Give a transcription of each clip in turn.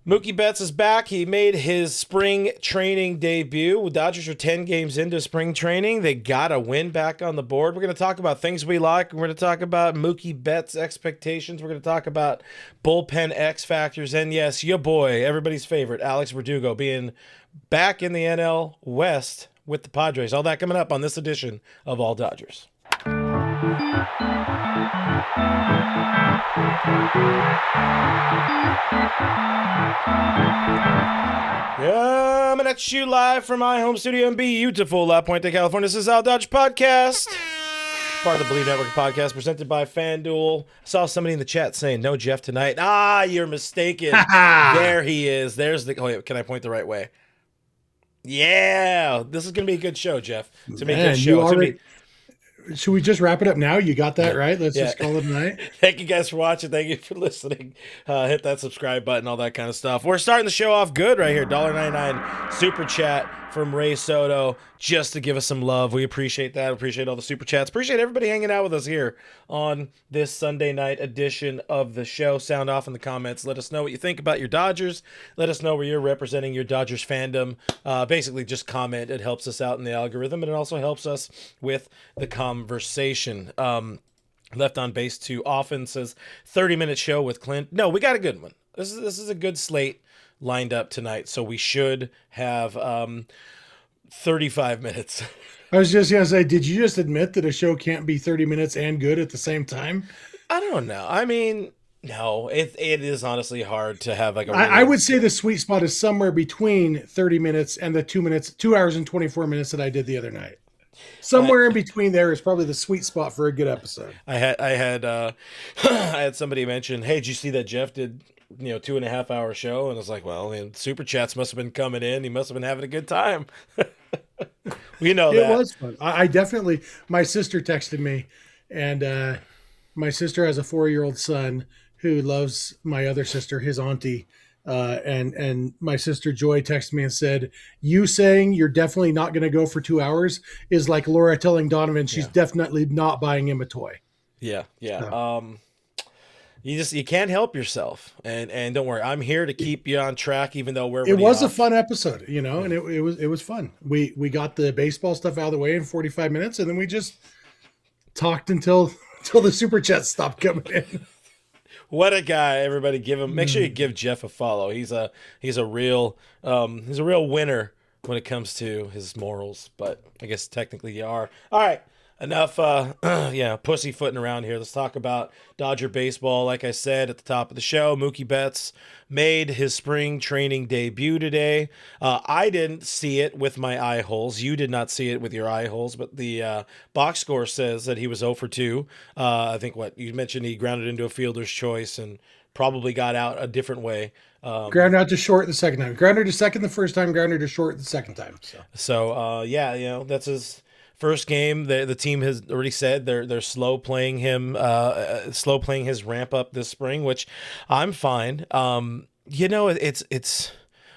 Mookie Betts is back. He made his spring training debut. The Dodgers are 10 games into spring training. They got a win back on the board. We're going to talk about things we like. We're going to talk about Mookie Betts' expectations. We're going to talk about Bullpen X-factors. And yes, your boy, everybody's favorite, Alex Verdugo, being back in the NL West with the Padres. All that coming up on this edition of All Dodgers. Coming at you live from my home studio in beautiful La Puente, California. This is All Dodge Podcast, part of the Bleav Network podcast, presented by FanDuel. I saw somebody in the chat saying, no Jeff tonight. You're mistaken. There he is. There's the... Oh, wait, can I point the right way? Yeah. This is going to be a good show, Jeff. It's going to be a good show. Should we just wrap it up now? You got that right? Let's just call it a night. Thank you guys for watching. Thank you for listening. Hit that subscribe button, all that kind of stuff. We're starting the show off good right here. $1.99 super chat from Ray Soto just to give us some love. We appreciate that. Appreciate all the super chats. Appreciate everybody hanging out with us here on this Sunday night edition of the show. Sound off in the comments. Let us know what you think about your Dodgers. Let us know where you're representing your Dodgers fandom. Basically, just comment. It helps us out in the algorithm, and it also helps us with the conversation. Left on Base too often says 30-minute show with Clint. No, we got a good one. This is a good slate lined up tonight, so we should have 35 minutes. I was just going to say, did you just admit that a show can't be 30 minutes and good at the same time? I don't know. I mean, no, it is honestly hard to have like a... I would say the sweet spot is somewhere between 30 minutes and the 2 hours and 24 minutes that I did the other night. Somewhere in between there is probably the sweet spot for a good episode. I had somebody mention, hey, did you see that Jeff did 2.5 hour show? And I was like, well, super chats must have been coming in. He must have been having a good time. We know that. It was fun. I definitely, my sister texted me, and my sister has a 4-year-old son who loves my other sister, his auntie. And my sister Joy texted me and said, you saying you're definitely not going to go for 2 hours is like Laura telling Donovan she's definitely not buying him a toy. Yeah. So. You can't help yourself, and don't worry, I'm here to keep you on track, even though we're. It was a fun episode, and it was fun. We got the baseball stuff out of the way in 45 minutes, and then we just talked until the super chats stopped coming in. What a guy! Everybody, make sure you give Jeff a follow. He's a real winner when it comes to his morals. But I guess technically you are. All right. Enough, pussyfooting around here. Let's talk about Dodger baseball. Like I said at the top of the show, Mookie Betts made his spring training debut today. I didn't see it with my eye holes. You did not see it with your eye holes, but the box score says that he was 0 for 2. I think you mentioned he grounded into a fielder's choice and probably got out a different way. Grounded out to short the second time. Grounded to second the first time, grounded to short the second time. So that's his first game. The team has already said they're slow playing his ramp up this spring, which I'm fine. It's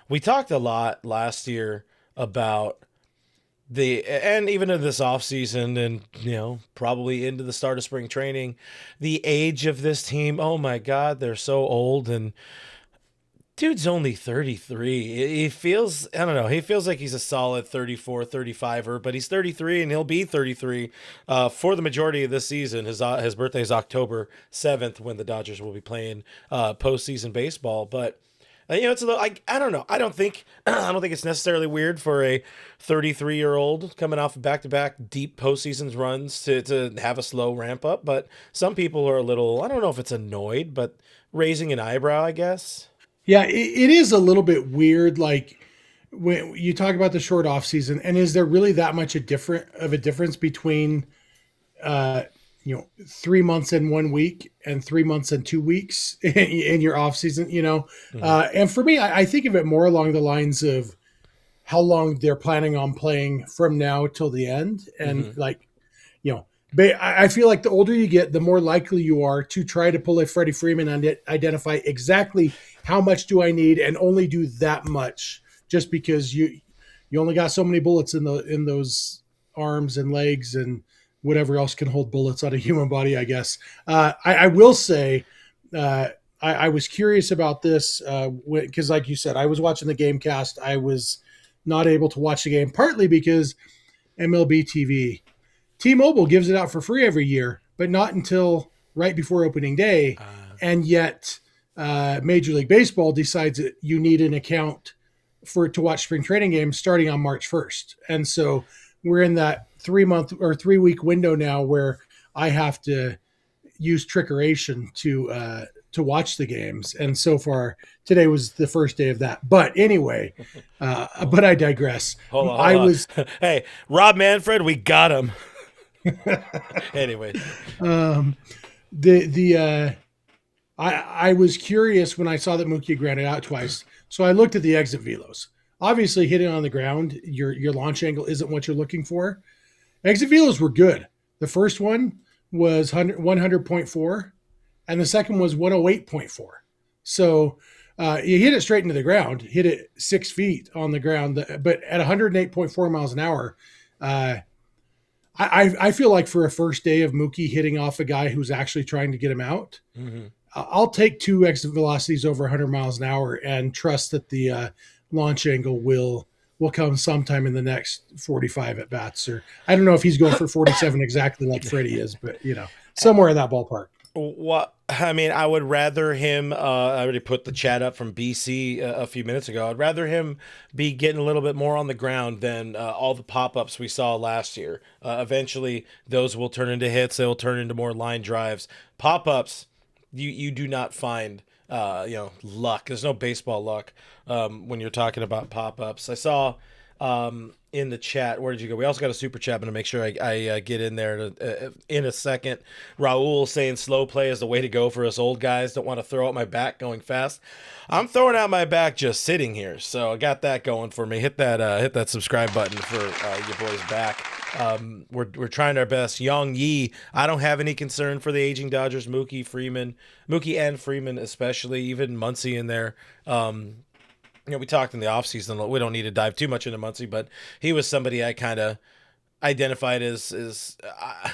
we talked a lot last year about and even in this offseason and probably into the start of spring training, the age of this team. Oh my God, they're so old, and dude's only 33. He feels like he's a solid 34, 35er, but he's 33 and he'll be 33 for the majority of this season. His birthday is October 7th when the Dodgers will be playing postseason baseball. But it's a little, I don't know. I don't think it's necessarily weird for a 33-year-old coming off of back-to-back deep postseason runs to have a slow ramp up. But some people are a little, I don't know if it's annoyed, but raising an eyebrow, I guess. Yeah, it is a little bit weird. Like when you talk about the short off season, and is there really that much of a difference between, 3 months and 1 week and 3 months and 2 weeks in your off season, Mm-hmm. And for me, I think of it more along the lines of how long they're planning on playing from now till the end. And I feel like the older you get, the more likely you are to try to pull a Freddie Freeman and identify exactly how much do I need and only do that much, just because you only got so many bullets in those arms and legs and whatever else can hold bullets on a human body, I guess. I will say I was curious about this because, like you said, I was watching the game cast. I was not able to watch the game, partly because MLB TV, T-Mobile gives it out for free every year, but not until right before opening day. And yet Major League Baseball decides that you need an account to watch spring training games starting on March 1st. And so we're in that 3-week window now where I have to use trickeration to watch the games. And so far today was the first day of that. But anyway, but I digress. Hold on. Hey, Rob Manfred, we got him. Anyway, I was curious when I saw that Mookie grounded out twice. So I looked at the exit velos. Obviously, hitting on the ground, your launch angle isn't what you're looking for. Exit velos were good. The first one was 100.4, and the second was 108.4. So you hit it straight into the ground, hit it 6 feet on the ground, but at 108.4 miles an hour, I feel like for a first day of Mookie hitting off a guy who's actually trying to get him out, I'll take 2 exit velocities over 100 miles an hour and trust that the launch angle will come sometime in the next 45 at bats. Or I don't know if he's going for 47 exactly like Freddie is, but somewhere in that ballpark. What I mean, I would rather him. I already put the chat up from BC a few minutes ago. I'd rather him be getting a little bit more on the ground than all the pop-ups we saw last year. Eventually, those will turn into hits. They will turn into more line drives. Pop-ups, you do not find luck. There's no baseball luck when you're talking about pop-ups. I saw in the chat, where did you go? We also got a super chat. I'm going to make sure I get in there in a second. Raul saying slow play is the way to go for us old guys. Don't want to throw out my back going fast. I'm throwing out my back just sitting here. So I got that going for me. Hit that subscribe button for your boys back. We're trying our best. Young Yi, I don't have any concern for the aging Dodgers. Mookie and Freeman especially, even Muncy in there. We talked in the offseason. We don't need to dive too much into Muncy, but he was somebody I kind of identified as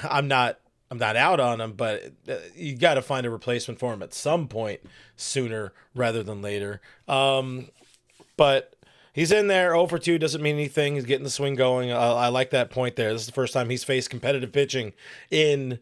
I'm not out on him, but you got to find a replacement for him at some point sooner rather than later. But he's in there. 0 for 2 doesn't mean anything. He's getting the swing going. I like that point there. This is the first time he's faced competitive pitching in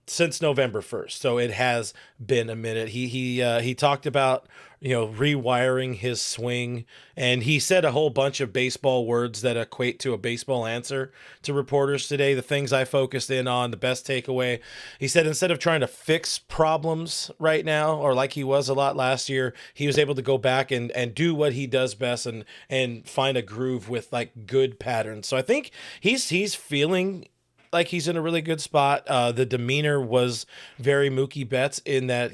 since November 1st. So it has been a minute. He talked about rewiring his swing, and he said a whole bunch of baseball words that equate to a baseball answer to reporters today. The things I focused in on, the best takeaway, he said instead of trying to fix problems right now, or like he was a lot last year, he was able to go back and do what he does best and find a groove with like good patterns. So I think he's feeling like he's in a really good spot. The demeanor was very Mookie Betts in that,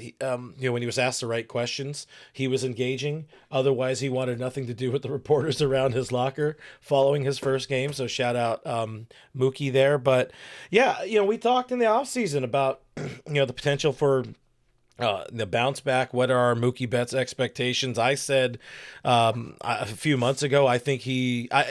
when he was asked the right questions, he was engaging. Otherwise, he wanted nothing to do with the reporters around his locker following his first game. So shout out Mookie there. But yeah, we talked in the offseason about, the potential for the bounce back. What are our Mookie Betts expectations? I said a few months ago, I think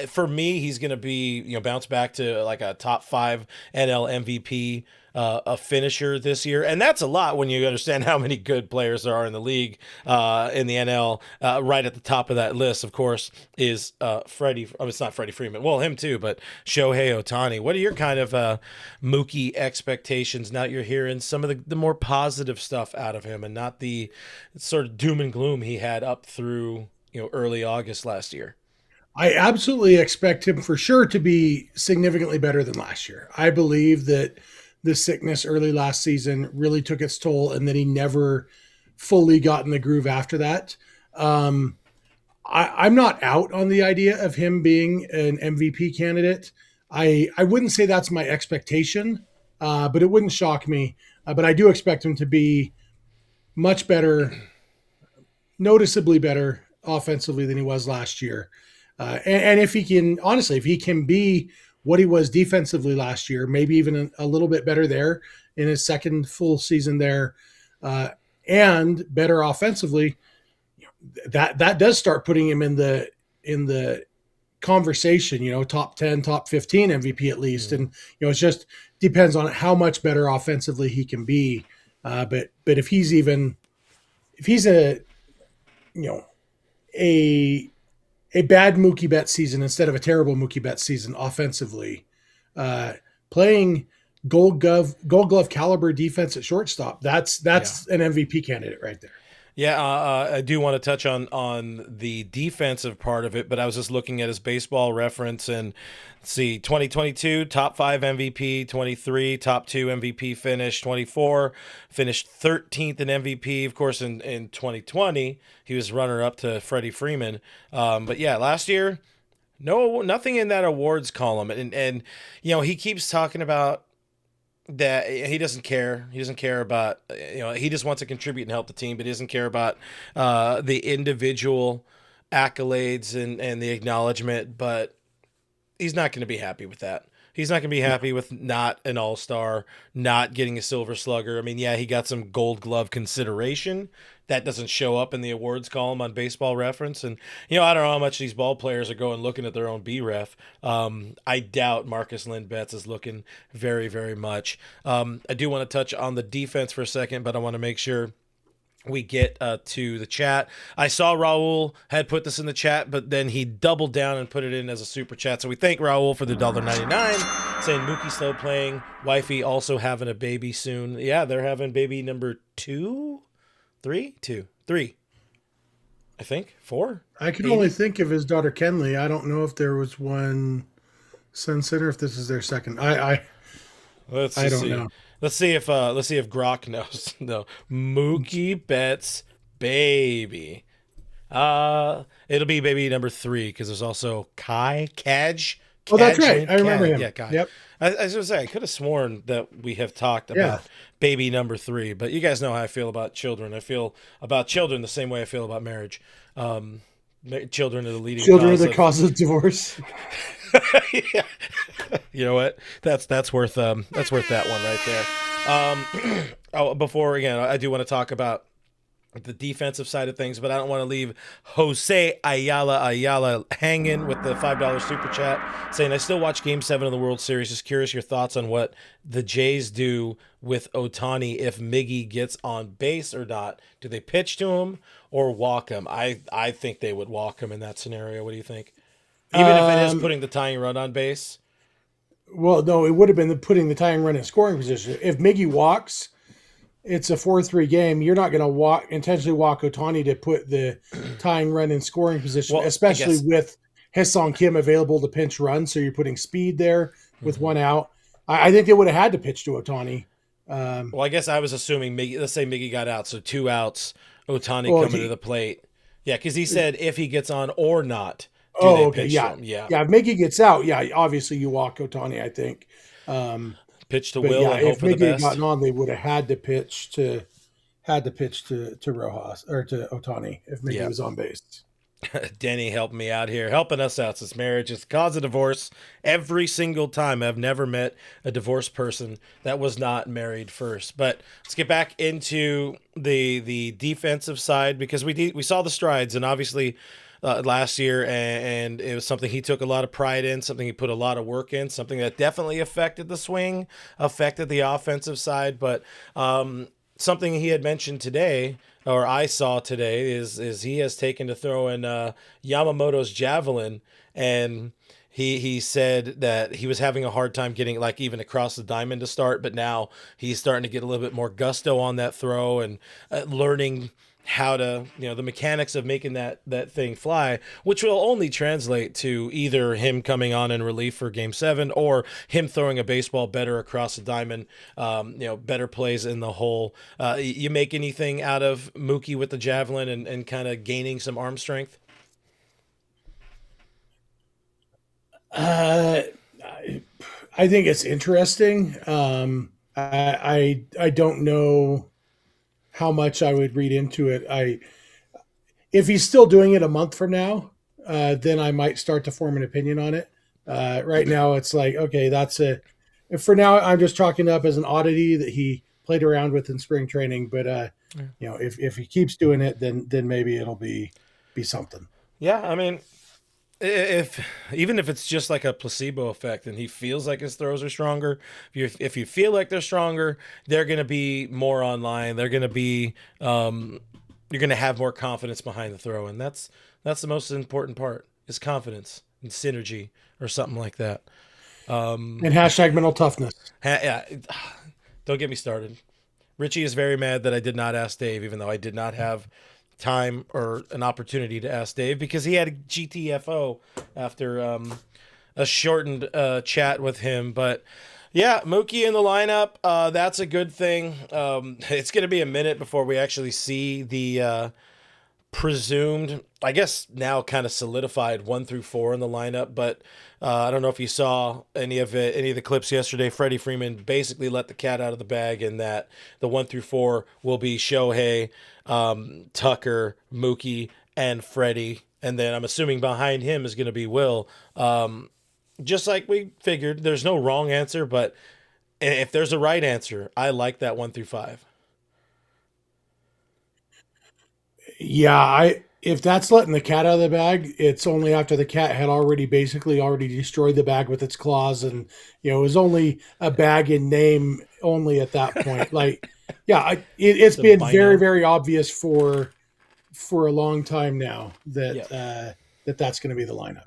for me, he's going to be, bounce back to like a top 5 NL MVP, a finisher this year. And that's a lot when you understand how many good players there are in the league, in the NL. Right at the top of that list, of course, is Freddie. It's not Freddie Freeman. Well, him too, but Shohei Ohtani. What are your kind of Mookie expectations now that you're hearing some of the more positive stuff out of him and not the sort of doom and gloom he had up through early August last year? I absolutely expect him for sure to be significantly better than last year. I believe that the sickness early last season really took its toll, and that he never fully got in the groove after that. I'm not out on the idea of him being an MVP candidate. I wouldn't say that's my expectation, but it wouldn't shock me. But I do expect him to be much better, noticeably better offensively than he was last year. And if he can be what he was defensively last year, maybe even a little bit better there in his second full season there, and better offensively, that does start putting him in the conversation, top 10, top 15 MVP at least. And, it just depends on how much better offensively he can be. But if he's even if he's a you know a bad Mookie Betts season instead of a terrible Mookie Betts season offensively, uh, playing Gold Glove caliber defense at shortstop, that's an MVP candidate right there. Yeah, I do want to touch on the defensive part of it, but I was just looking at his baseball reference and see 2022 top 5 MVP, 23 top 2 MVP finish, 24 finished 13th in MVP. Of course, in 2020 he was runner up to Freddie Freeman. But yeah, last year nothing in that awards column, and he keeps talking about that he doesn't care. He doesn't care about, he just wants to contribute and help the team, but he doesn't care about the individual accolades and the acknowledgement, but he's not going to be happy with that. He's not going to be happy with not an all-star, not getting a silver slugger. I mean, yeah, he got some gold glove consideration. That doesn't show up in the awards column on Baseball Reference. And, I don't know how much these ball players are going looking at their own B-Ref. I doubt Marcus Lynn Betts is looking very, very much. I do want to touch on the defense for a second, but I want to make sure we get to the chat. I saw Raul had put this in the chat, but then he doubled down and put it in as a super chat. So we thank Raul for the $1.99, saying Mookie still playing, wifey also having a baby soon. Yeah, they're having baby number 2, 3, 2, 3. I think 4. I can only think of his daughter Kenley. I don't know if there was one Sun Center, if this is their second. I don't know. Let's see if Grok knows. No, Mookie Betts baby. It'll be baby number 3 because there's also Kaj. Oh, that's right. I remember him. Yeah, Kaj. Yep. I was gonna say I could have sworn that we have talked about baby number 3, but you guys know how I feel about children. I feel about children the same way I feel about marriage. Children are the leading cause of divorce. Yeah. You know what? That's worth that one right there. Before again, I do want to talk about the defensive side of things, but I don't want to leave Jose Ayala hanging with the $5 super chat, saying I still watch Game 7 of the World Series. Just curious your thoughts on what the Jays do with Ohtani if Miggy gets on base or not. Do they pitch to him or walk him? I think they would walk him in that scenario. What do you think? Even if it is putting the tying run on base? Well, no, it would have been putting the tying run in scoring position. If Miggy walks, it's a 4-3 game. You're not going to intentionally walk Ohtani to put the tying run in scoring position, especially with Ha-Seong Kim available to pinch run. So you're putting speed there with one out. I think they would have had to pitch to Ohtani. Well, I guess I was assuming let's say Miggy got out, so 2 outs, Ohtani coming to the plate. Yeah, because he said if he gets on or not. Okay. Yeah. If Miggy gets out, obviously you walk Ohtani, I think. Pitch to Will and hope for the best. If Miggy had gotten on, they would have had to pitch to Rojas or to Ohtani if Miggy was on base. Denny helping me out here, helping us out since marriage is the cause of divorce every single time. I've never met a divorced person that was not married first. But let's get back into the defensive side because we saw the strides, and obviously last year, and it was something he took a lot of pride in, something he put a lot of work in, something that definitely affected the swing, affected the offensive side. But something he had mentioned today, or I saw today, is he has taken to throwing Yamamoto's javelin, and he said that he was having a hard time getting even across the diamond to start, but now he's starting to get a little bit more gusto on that throw and learning how to, the mechanics of making that thing fly, which will only translate to either him coming on in relief for Game 7 or him throwing a baseball better across the diamond, better plays in the hole. You make anything out of Mookie with the javelin and kind of gaining some arm strength? I think it's interesting. I don't know how much I would read into it. If he's still doing it a month from now, then I might start to form an opinion on it. Right now, it's like, okay, for now, I'm just chalking it up as an oddity that he played around with in spring training. But if he keeps doing it, then maybe it'll be something. Yeah, I mean, even if it's just like a placebo effect and he feels like his throws are stronger, if you feel like they're stronger, they're going to be more online. They're going to be you're going to have more confidence behind the throw. And that's the most important part is confidence and synergy or something like that. And hashtag mental toughness. Yeah, don't get me started. Richie is very mad that I did not ask Dave, even though I did not have time or an opportunity to ask Dave because he had a GTFO after a shortened chat with him. But yeah, Mookie in the lineup, that's a good thing. It's going to be a minute before we actually see the presumed, I guess now kind of solidified 1 through 4 in the lineup, but I don't know if you saw any of the clips yesterday. Freddie Freeman basically let the cat out of the bag in that the 1 through 4 will be Shohei, Tucker, Mookie, and Freddie, and then I'm assuming behind him is going to be Will. Just like we figured, there's no wrong answer, but if there's a right answer, I like that 1 through 5. Yeah, if that's letting the cat out of the bag, it's only after the cat had already destroyed the bag with its claws, and it was only a bag in name only at that point. Like, yeah, it's been very, very obvious for a long time now that that's going to be the lineup.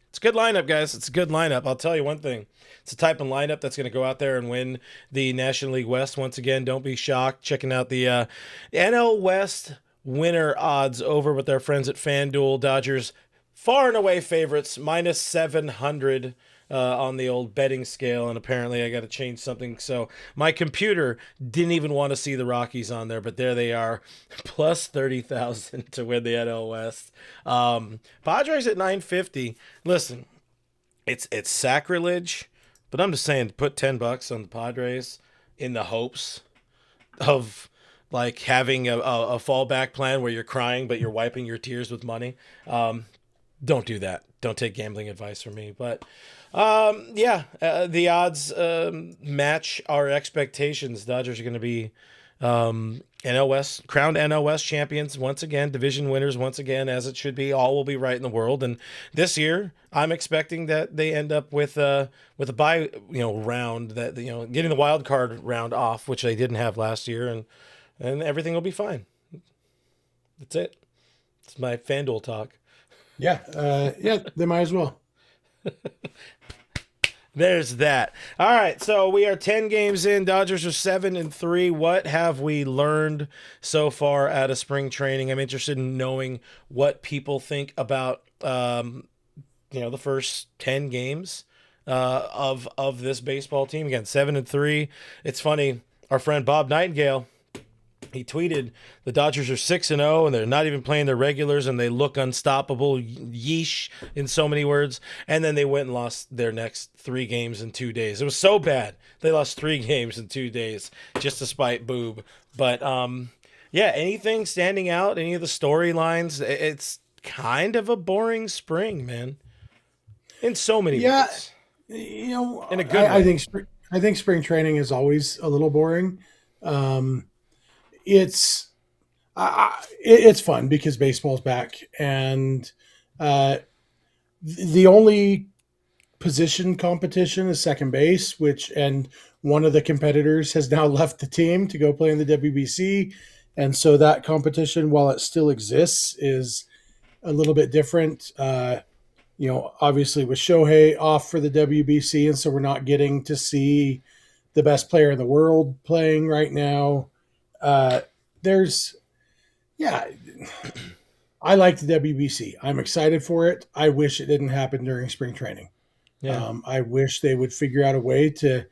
It's a good lineup, guys. It's a good lineup. I'll tell you one thing. It's a type of lineup that's going to go out there and win the National League West once again. Don't be shocked. Checking out the NL West winner odds over with our friends at FanDuel. Dodgers far and away favorites, minus 700 on the old betting scale, and apparently I got to change something. So my computer didn't even want to see the Rockies on there, but there they are, plus 30,000 to win the NL West. Padres at 950. Listen, it's sacrilege, but I'm just saying, put $10 on the Padres in the hopes of like having a fallback plan where you're crying but you're wiping your tears with money. Don't do that. Don't take gambling advice from me. But the odds match our expectations. Dodgers are going to be NL West, crowned NL West champions once again, division winners once again, as it should be. All will be right in the world. And this year, I'm expecting that they end up with a bye round, that getting the wild card round off, which they didn't have last year, and everything will be fine. That's it. It's my FanDuel talk. Yeah, they might as well. There's that. All right, so we are 10 games in. Dodgers are 7-3. What have we learned so far out of spring training? I'm interested in knowing what people think about the first 10 games of this baseball team. Again, 7-3. It's funny. Our friend Bob Nightingale, he tweeted the Dodgers are 6-0 and they're not even playing their regulars and they look unstoppable. Yeesh, in so many words. And then they went and lost their next 3 games in 2 days. It was so bad. They lost 3 games in 2 days just to spite Boob. But anything standing out? Any of the storylines? It's kind of a boring spring, man. In so many ways. In a good way. I think spring training is always a little boring. It's fun because baseball's back, and the only position competition is second base, and one of the competitors has now left the team to go play in the WBC, and so that competition, while it still exists, is a little bit different. Obviously with Shohei off for the WBC, and so we're not getting to see the best player in the world playing right now. I like the WBC. I'm excited for it. I wish it didn't happen during spring training. Yeah. I wish they would figure out a way to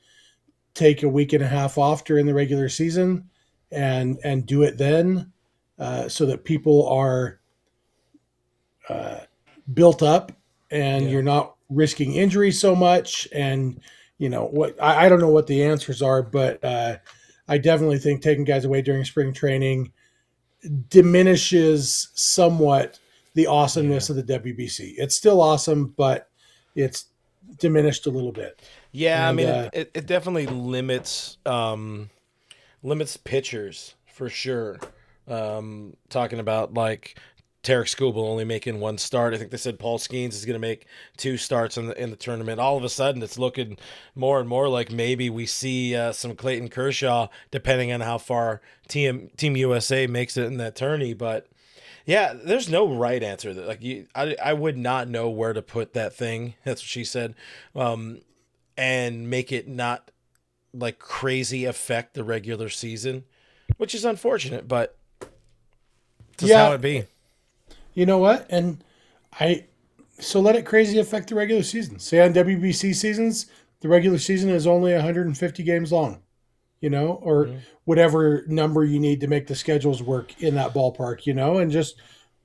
take a week and a half off during the regular season and do it then, so that people are built up and you're not risking injury so much. And I don't know what the answers are, but I definitely think taking guys away during spring training diminishes somewhat the awesomeness of the WBC. It's still awesome, but it's diminished a little bit. Yeah, and, it definitely limits pitchers for sure. Talking about like Tarek Skubal only making one start. I think they said Paul Skeens is going to make 2 starts in the tournament. All of a sudden, it's looking more and more like maybe we see some Clayton Kershaw, depending on how far Team USA makes it in that tourney. But yeah, there's no right answer. Like I would not know where to put that thing. That's what she said, and make it not like crazy affect the regular season, which is unfortunate, but that's how it be. You know what? So let it crazy affect the regular season. Say on WBC seasons, the regular season is only 150 games long, or whatever number you need to make the schedules work in that ballpark, and just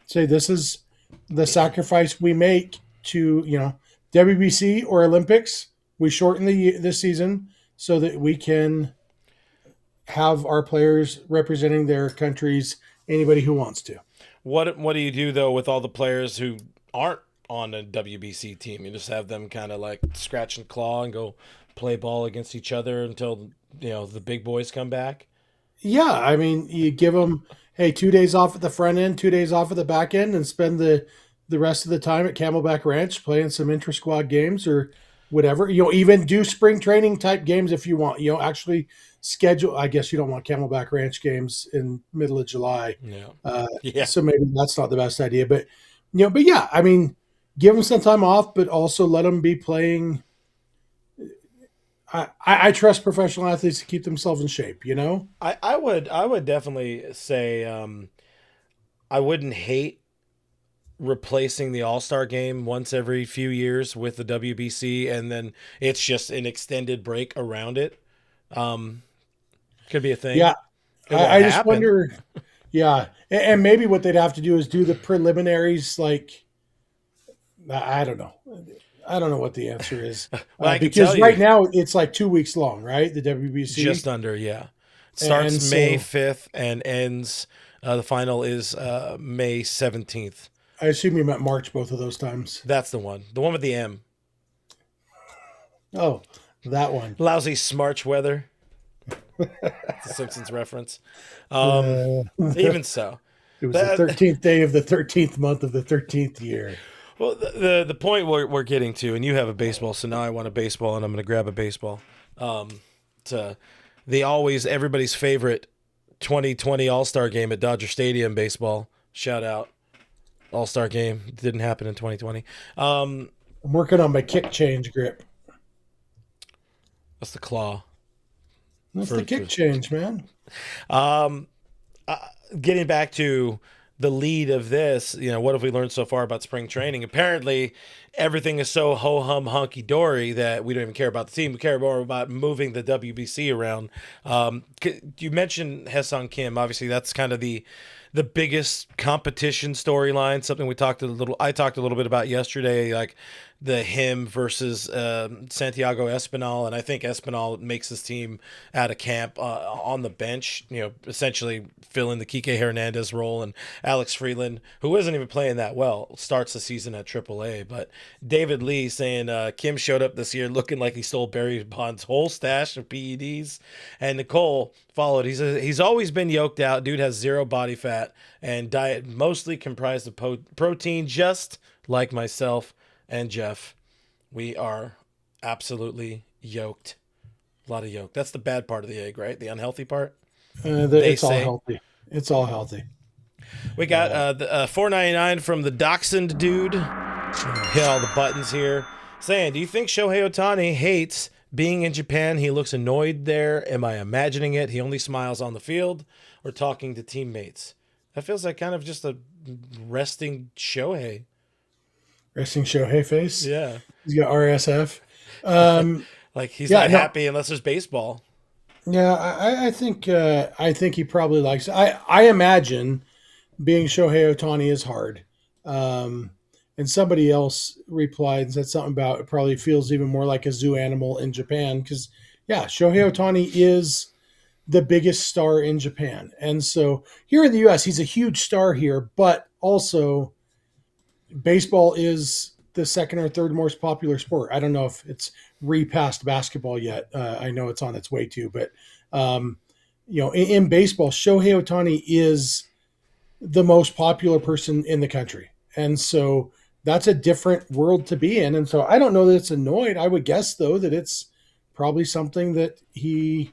say this is the sacrifice we make to, WBC or Olympics. We shorten the season so that we can have our players representing their countries, anybody who wants to. What do you do though with all the players who aren't on a WBC team? You just have them kind of like scratch and claw and go play ball against each other until the big boys come back. Yeah, I mean, you give them 2 days off at the front end, 2 days off at the back end, and spend the rest of the time at Camelback Ranch playing some intra-squad games or whatever. Even do spring training type games if you want. Actually schedule. I guess you don't want Camelback Ranch games in middle of July. Yeah. So maybe that's not the best idea. But yeah, I mean, give them some time off, but also let them be playing. I trust professional athletes to keep themselves in shape. I would definitely say I wouldn't hate replacing the All-Star game once every few years with the WBC, and then it's just an extended break around it. Could be a thing. Yeah. I just wonder. Yeah. And maybe what they'd have to do is do the preliminaries. Like, I don't know. I don't know what the answer is. Because right now it's like 2 weeks long, right? The WBC. Just under, yeah. It starts May 5th and ends, the final is May 17th. I assume you meant March both of those times. That's the one. The one with the M. Oh, that one. Lousy smarch weather. It's a Simpsons reference. Even so. It was the 13th day of the 13th month of the 13th year. Well, the point we're getting to, and you have a baseball, so now I want a baseball, and I'm going to grab a baseball. To everybody's favorite 2020 All-Star game at Dodger Stadium baseball. Shout out. All-Star game. Didn't happen in 2020. I'm working on my kick change grip. That's the claw. That's the kick change, man. Getting back to the lead of this, what have we learned so far about spring training? Apparently, everything is so ho-hum honky-dory that we don't even care about the team. We care more about moving the WBC around. You mentioned Ha-Seong Kim. Obviously, that's kind of the biggest competition storyline, something I talked a little bit about yesterday, like him versus Santiago Espinal, and I think Espinal makes his team out of camp on the bench, essentially filling the Kike Hernandez role, and Alex Freeland, who isn't even playing that well, starts the season at AAA. But David Lee saying Kim showed up this year looking like he stole Barry Bonds' whole stash of PEDs, and Nicole followed. He's always been yoked out. Dude has zero body fat and diet mostly comprised of protein, just like myself and Jeff. We are absolutely yoked. A lot of yolk. That's the bad part of the egg, right? The unhealthy part. It's all healthy. It's all healthy. We got the $4.99 from the Dachshund dude. Hit all the buttons here. Saying, do you think Shohei Ohtani hates being in Japan? He looks annoyed there. Am I imagining it? He only smiles on the field or talking to teammates. That feels like kind of just a resting Shohei. Resting Shohei face? Yeah. He's got RSF. Like he's not happy unless there's baseball. Yeah, I think he probably likes it. I imagine being Shohei Ohtani is hard. And somebody else replied and said something about it probably feels even more like a zoo animal in Japan because, yeah, Shohei Ohtani is the biggest star in Japan. And so here in the U.S., he's a huge star here, but also baseball is the second or third most popular sport. I don't know if it's repassed basketball yet. I know it's on its way to, but in baseball, Shohei Ohtani is the most popular person in the country. And so that's a different world to be in. And so I don't know that it's annoyed. I would guess, though, that it's probably something that he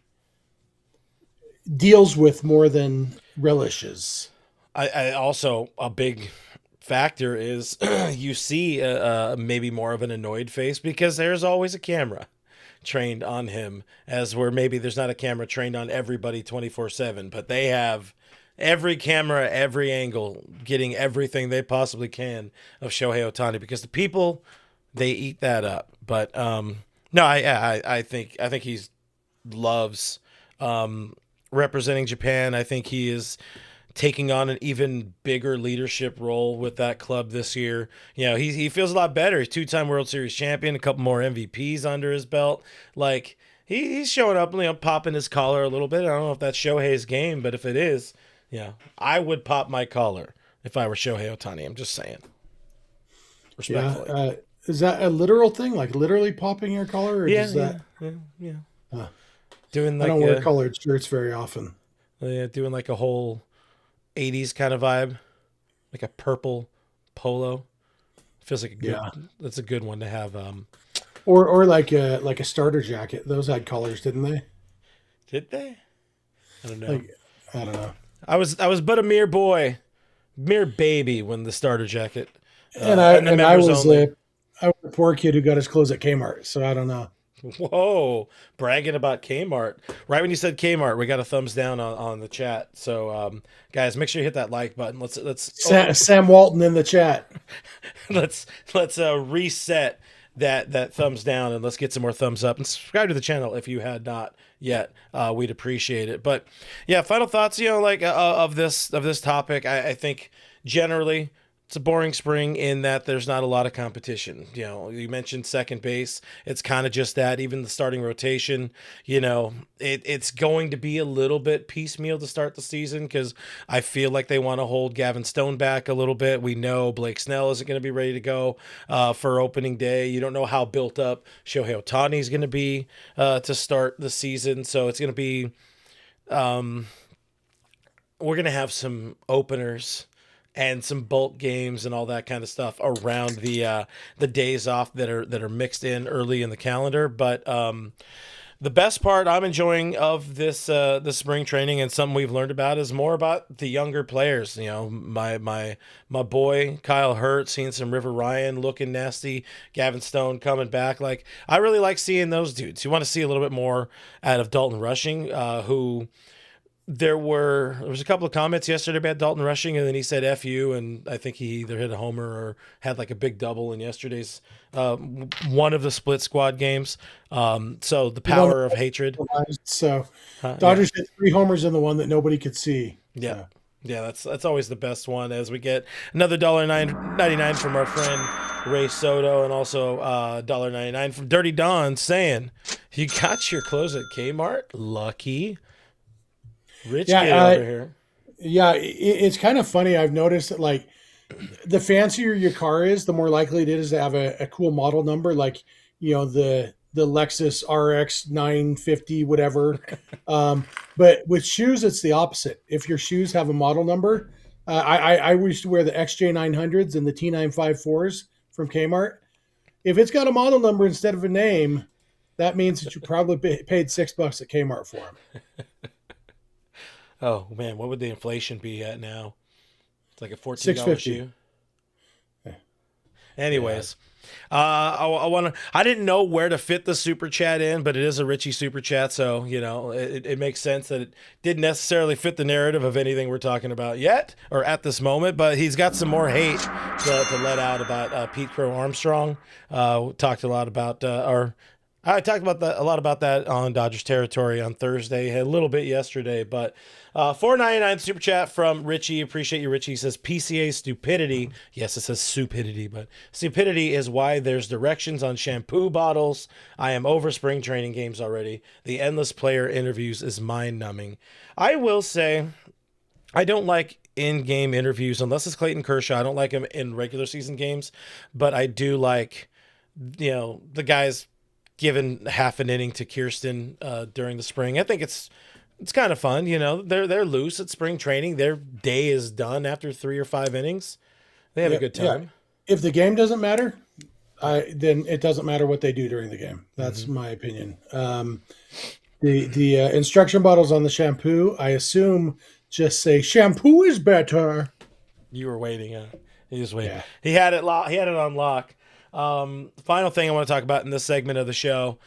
deals with more than relishes. I also, a big factor is you see maybe more of an annoyed face because there's always a camera trained on him, as where maybe there's not a camera trained on everybody 24/7, but they have every camera, every angle, getting everything they possibly can of Shohei Ohtani because the people, they eat that up. But no, I think he's loves representing Japan. I think he is taking on an even bigger leadership role with that club this year. You know, he feels a lot better. He's two-time World Series champion, a couple more MVPs under his belt. Like, he's showing up, popping his collar a little bit. I don't know if that's Shohei's game, but if it is, I would pop my collar if I were Shohei Ohtani. I'm just saying. Respectfully. Yeah. Is that a literal thing? Like literally popping your collar? Or Yeah. Doing like I don't wear colored shirts very often. Doing like a whole 80s kind of vibe, like a purple polo. Feels like that's a good one to have. Or like a starter jacket. Those had collars, didn't they? Did they? I don't know. I don't know. I was but a mere boy, mere baby when the starter jacket. I was a poor kid who got his clothes at Kmart, so I don't know. Whoa, bragging about Kmart. Right when you said Kmart, we got a thumbs down on the chat. So, guys, make sure you hit that like button. Let's Sam Walton in the chat. let's reset that thumbs down and let's get some more thumbs up and subscribe to the channel if you had not yet. We'd appreciate it. But yeah, final thoughts. Of this topic. I think generally it's a boring spring in that there's not a lot of competition. You mentioned second base. It's kind of just that. Even the starting rotation, it's going to be a little bit piecemeal to start the season because I feel like they want to hold Gavin Stone back a little bit. We know Blake Snell isn't going to be ready to go for opening day. You don't know how built up Shohei Ohtani is going to be to start the season. So it's going to be, we're going to have some openers and some bulk games and all that kind of stuff around the days off that are mixed in early in the calendar. But the best part I'm enjoying of this the spring training and something we've learned about is more about the younger players. My boy Kyle Hurt, seeing some River Ryan looking nasty, Gavin Stone coming back. Like, I really like seeing those dudes. You want to see a little bit more out of Dalton Rushing, who. There was a couple of comments yesterday about Dalton Rushing, and then he said F you, and I think he either hit a homer or had like a big double in yesterday's one of the split squad games. So the power of hatred. So Dodgers hit 3 homers in the one that nobody could see. Yeah. So. Yeah, that's always the best one, as we get another $1.99 from our friend Ray Soto, and also $1.99 from Dirty Don saying, "You got your clothes at Kmart? Lucky." Rich kid over here. Yeah, it's kind of funny. I've noticed that, like, the fancier your car is, the more likely it is to have a cool model number, like, the Lexus RX 950, whatever. But with shoes, it's the opposite. If your shoes have a model number, I used to wear the XJ 900s and the T954s from Kmart. If it's got a model number instead of a name, that means that you probably paid $6 at Kmart for them. Oh man, what would the inflation be at now? It's like a $14 shoe. Yeah. Anyways, I didn't know where to fit the super chat in, but it is a Richie super chat, so it makes sense that it didn't necessarily fit the narrative of anything we're talking about yet or at this moment. But he's got some more hate to let out about Pete Crow Armstrong. Talked a lot about I talked about that a lot about that on Dodgers territory on Thursday, a little bit yesterday, but $4.99 super chat from Richie. Appreciate you, Richie. He says PCA stupidity. Yes, it says stupidity, but stupidity is why there's directions on shampoo bottles. I am over spring training games already. The endless player interviews is mind numbing. I will say, I don't like in-game interviews unless it's Clayton Kershaw. I don't like him in regular season games, but I do like, the guys given half an inning to Kirsten during the spring. I think it's It's kind of fun, They're loose at spring training. Their day is done after 3 or 5 innings. They have a Yep. good Yeah. time. If the game doesn't matter, then it doesn't matter what they do during the game. That's Mm-hmm. my opinion. The instruction bottles on the shampoo, I assume, just say shampoo is better. You were waiting. He was waiting. Yeah. He had it. He had it on lock. Final thing I want to talk about in this segment of the show.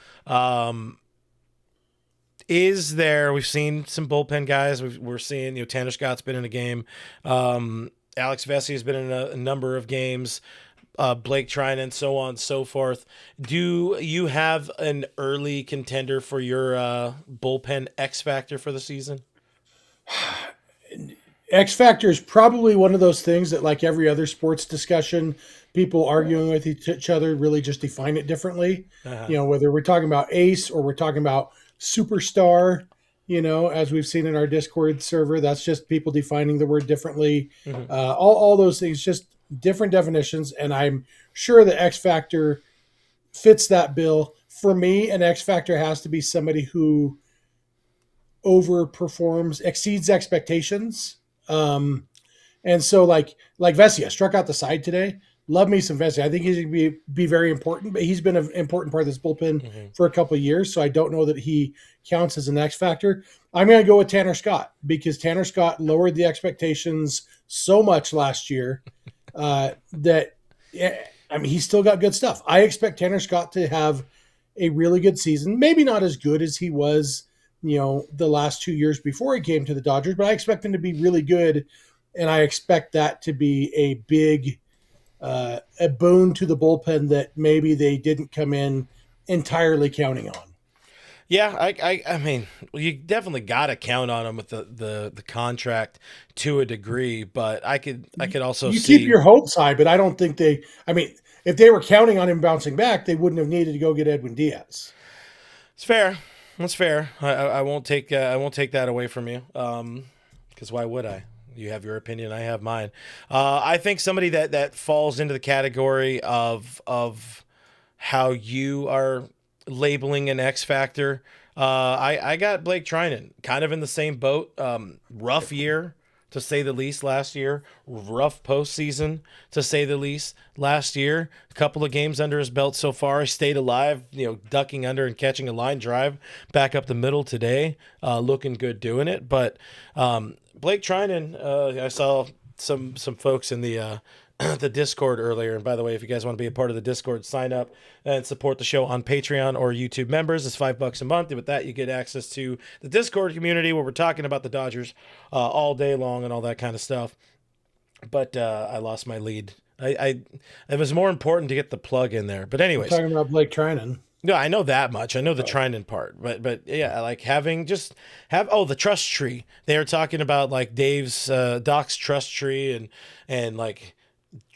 Is there? We've seen some bullpen guys. We're seeing. Tanner Scott's been in a game. Alex Vesey has been in a number of games. Blake Trinan, and so on and so forth. Do you have an early contender for your bullpen X factor for the season? X factor is probably one of those things that, like every other sports discussion, people arguing with each other really just define it differently. Uh-huh. Whether we're talking about ace or we're talking about superstar, as we've seen in our Discord server, that's just people defining the word differently. Mm-hmm. All those things, just different definitions. And I'm sure the X factor fits that bill. For me, an X factor has to be somebody who overperforms, exceeds expectations. And so like Vesia struck out the side today. Love me some Vesia. I think he's going to be very important, but he's been an important part of this bullpen for a couple of years. So I don't know that he counts as an X factor. I'm going to go with Tanner Scott because Tanner Scott lowered the expectations so much last year that he's still got good stuff. I expect Tanner Scott to have a really good season. Maybe not as good as he was, the last 2 years before he came to the Dodgers, but I expect him to be really good. And I expect that to be a big, a boon to the bullpen that maybe they didn't come in entirely counting on. Yeah, I mean, you definitely got to count on him with the contract to a degree, but I could also You see keep your hopes high, but I don't think if they were counting on him bouncing back, they wouldn't have needed to go get Edwin Diaz. It's fair. That's fair. I won't take that away from you. Because why would I? You have your opinion. I have mine. I think somebody that falls into the category of how you are labeling an X factor. I got Blake Trinan, kind of in the same boat. Rough year, to say the least, last year. Rough postseason, to say the least, last year. A couple of games under his belt so far. He stayed alive, ducking under and catching a line drive back up the middle today. Looking good doing it. But Blake Trinan, I saw some folks in the the Discord earlier. And by the way, if you guys want to be a part of the Discord, sign up and support the show on Patreon or YouTube members. It's $5 a month. And with that, you get access to the Discord community where we're talking about the Dodgers all day long and all that kind of stuff. But I lost my lead. It was more important to get the plug in there. But anyways, I'm talking about Blake Trinan. no, I know that much. I know the Trinan part, but yeah, like the trust tree. They were talking about like Doc's trust tree and like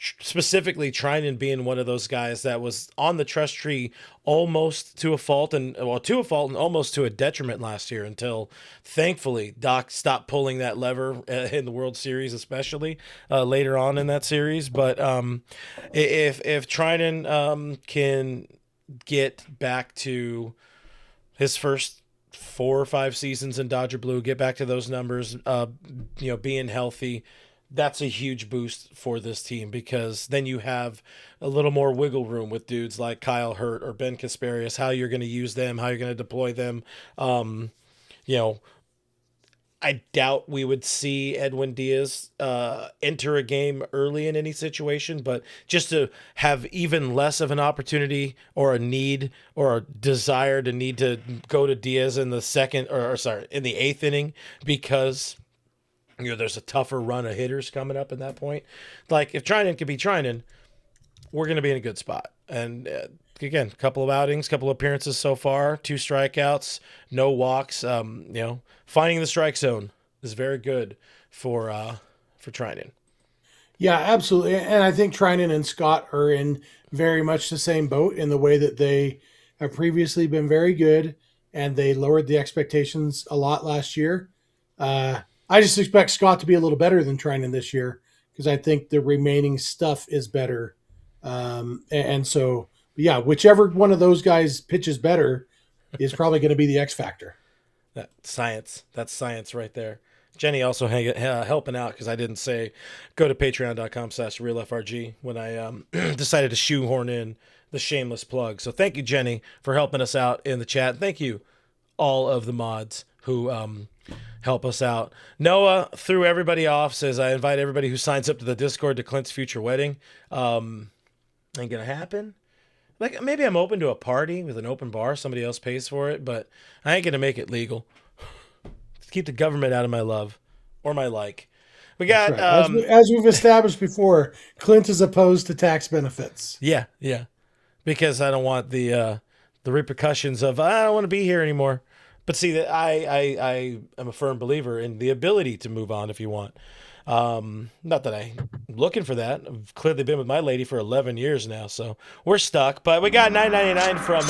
specifically Trinan being one of those guys that was on the trust tree almost to a fault and almost to a detriment last year until thankfully Doc stopped pulling that lever in the World Series, especially later on in that series. But if Trinan can get back to his first 4 or 5 seasons in Dodger Blue, get back to those numbers, being healthy, that's a huge boost for this team because then you have a little more wiggle room with dudes like Kyle Hurt or Ben Kasparius, how you're going to use them, how you're going to deploy them. I doubt we would see Edwin Diaz enter a game early in any situation, but just to have even less of an opportunity or a need or a desire to need to go to Diaz in the in the 8th inning because there's a tougher run of hitters coming up at that point. Like if Trinan could be Trinan, we're going to be in a good spot. And again, a couple of outings, couple of appearances so far, 2 strikeouts, no walks. Finding the strike zone is very good for Trinan. Yeah, absolutely. And I think Trinan and Scott are in very much the same boat in the way that they have previously been very good and they lowered the expectations a lot last year. I just expect Scott to be a little better than Trinan this year because I think the remaining stuff is better. And so, yeah, whichever one of those guys pitches better is probably going to be the X factor. That's science right there. Jenny also helping out because I didn't say go to patreon.com/realfrg when I decided to shoehorn in the shameless plug. So thank you, Jenny, for helping us out in the chat. Thank you, all of the mods who help us out. Noah threw everybody off, says, I invite everybody who signs up to the Discord to Clint's future wedding. Ain't going to happen. Like, maybe I'm open to a party with an open bar. Somebody else pays for it, but I ain't going to make it legal. Keep the government out of my love or my like. We got right. As we've established before, Clint is opposed to tax benefits. Yeah, because I don't want the repercussions of I don't want to be here anymore. But see, that I am a firm believer in the ability to move on if you want. Not that I'm looking for that. I've clearly been with my lady for 11 years now, so we're stuck. But we got $9.99 from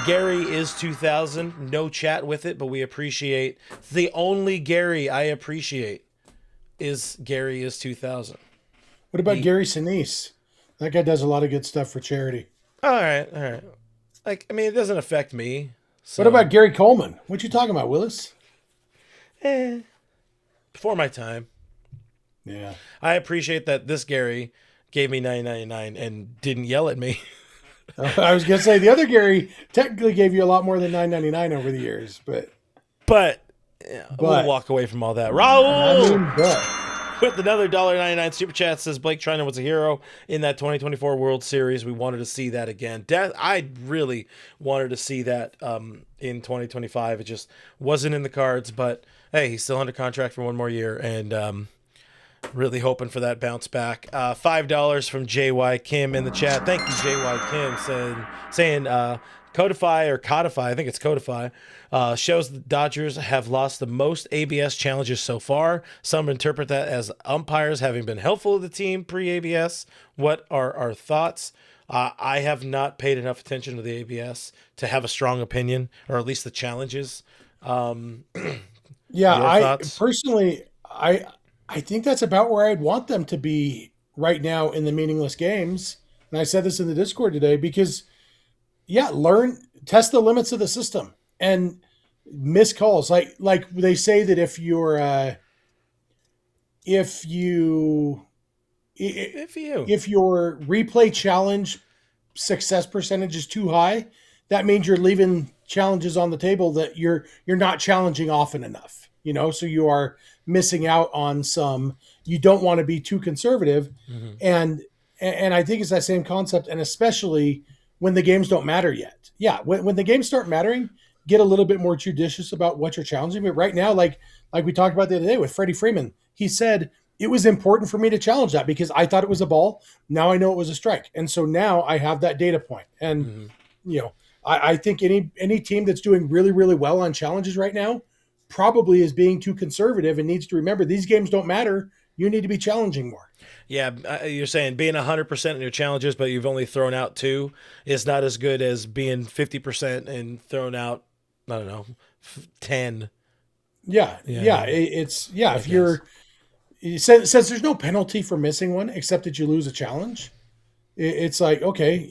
Gary is 2000. No chat with it, but we appreciate. The only Gary I appreciate is Gary is 2000. What about Gary Sinise? That guy does a lot of good stuff for charity. All right. Like, I mean, it doesn't affect me. So. What about Gary Coleman? What you talking about, Willis? Before my time. Yeah. I appreciate that this Gary gave me $9.99 and didn't yell at me. I was going to say the other Gary technically gave you a lot more than $9.99 over the years, but we'll walk away from all that. Raul! But With another $1.99 super chat says Blake Treinen was a hero in that 2024 World Series. We wanted to see that again. I really wanted to see that in 2025. It just wasn't in the cards, but hey, he's still under contract for one more year, and really hoping for that bounce back. $5 from JY Kim in the chat. Thank you, JY Kim, saying Codify, I think it's Codify, shows the Dodgers have lost the most ABS challenges so far. Some interpret that as umpires having been helpful to the team pre-ABS. What are our thoughts? I have not paid enough attention to the ABS to have a strong opinion, or at least the challenges. Yeah, personally, I think that's about where I'd want them to be right now in the meaningless games. And I said this in the Discord today because, test the limits of the system and miss calls. Like they say that if your replay challenge success percentage is too high, that means you're leaving challenges on the table that you're not challenging often enough. So you are missing out on some. You don't want to be too conservative, and I think it's that same concept, and especially when the games don't matter yet. Yeah, when the games start mattering, get a little bit more judicious about what you're challenging. But right now, like we talked about the other day with Freddie Freeman, he said it was important for me to challenge that because I thought it was a ball. Now I know it was a strike, and so now I have that data point. And I think any team that's doing really, really well on challenges right now probably is being too conservative and needs to remember these games don't matter. You need to be challenging more. Yeah, you're saying being 100% in your challenges, but you've only thrown out 2 is not as good as being 50% and thrown out, I don't know, 10. If you're since there's no penalty for missing one except that you lose a challenge, it's like, okay,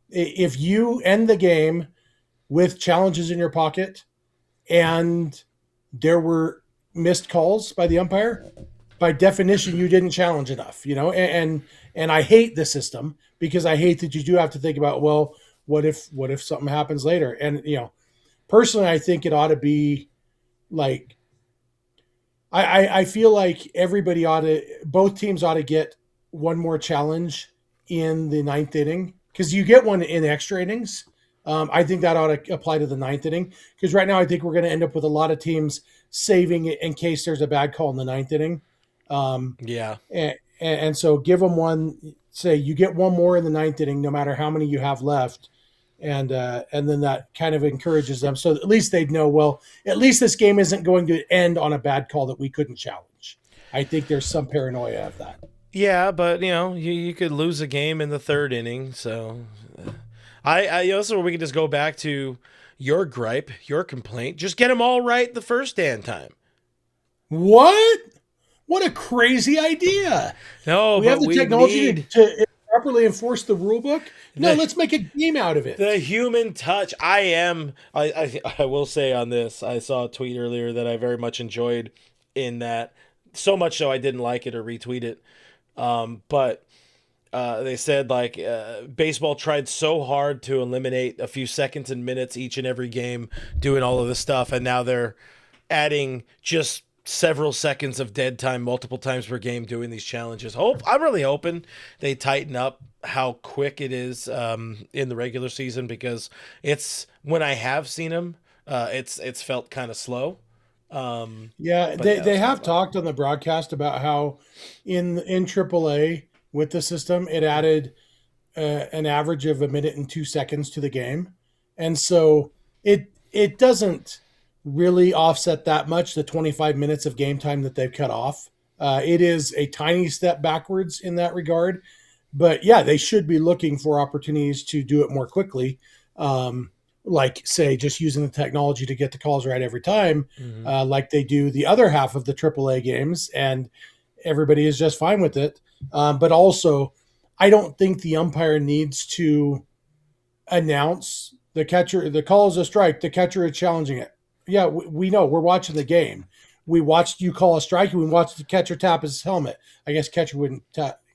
if you end the game with challenges in your pocket and there were missed calls by the umpire, by definition, you didn't challenge enough, and I hate the system because I hate that you do have to think about, well, what if something happens later? And, personally, I think it ought to be like, I feel like both teams ought to get one more challenge in the 9th inning because you get one in extra innings. I think that ought to apply to the 9th inning because right now I think we're going to end up with a lot of teams saving it in case there's a bad call in the 9th inning. And so give them one, say you get one more in the 9th inning, no matter how many you have left. And then that kind of encourages them. So at least they'd know, well, at least this game isn't going to end on a bad call that we couldn't challenge. I think there's some paranoia of that. Yeah, but you could lose a game in the 3rd inning. So I also, we could just go back to your gripe, your complaint. Just get them all right the first damn time. What a crazy idea. No, we have the technology to properly enforce the rule book? No, let's make a game out of it. The human touch. I will say on this, I saw a tweet earlier that I very much enjoyed in that, so much so I didn't like it or retweet it. But they said like baseball tried so hard to eliminate a few seconds and minutes each and every game doing all of this stuff, and now they're adding just several seconds of dead time multiple times per game doing these challenges. I'm really hoping they tighten up how quick it is in the regular season, because it's, when I have seen them, it's felt kind of slow. They have talked on the broadcast about how in AAA with the system, it added an average of 1 minute and 2 seconds to the game. And so it doesn't really offset that much, the 25 minutes of game time that they've cut off. It is a tiny step backwards in that regard. But yeah, they should be looking for opportunities to do it more quickly. Like, say, just using the technology to get the calls right every time, like they do the other half of the AAA games, and everybody is just fine with it. But also, I don't think the umpire needs to announce the call is a strike, the catcher is challenging it. Yeah, we know. We're watching the game. We watched you call a strike, and we watched the catcher tap his helmet. I guess catcher wouldn't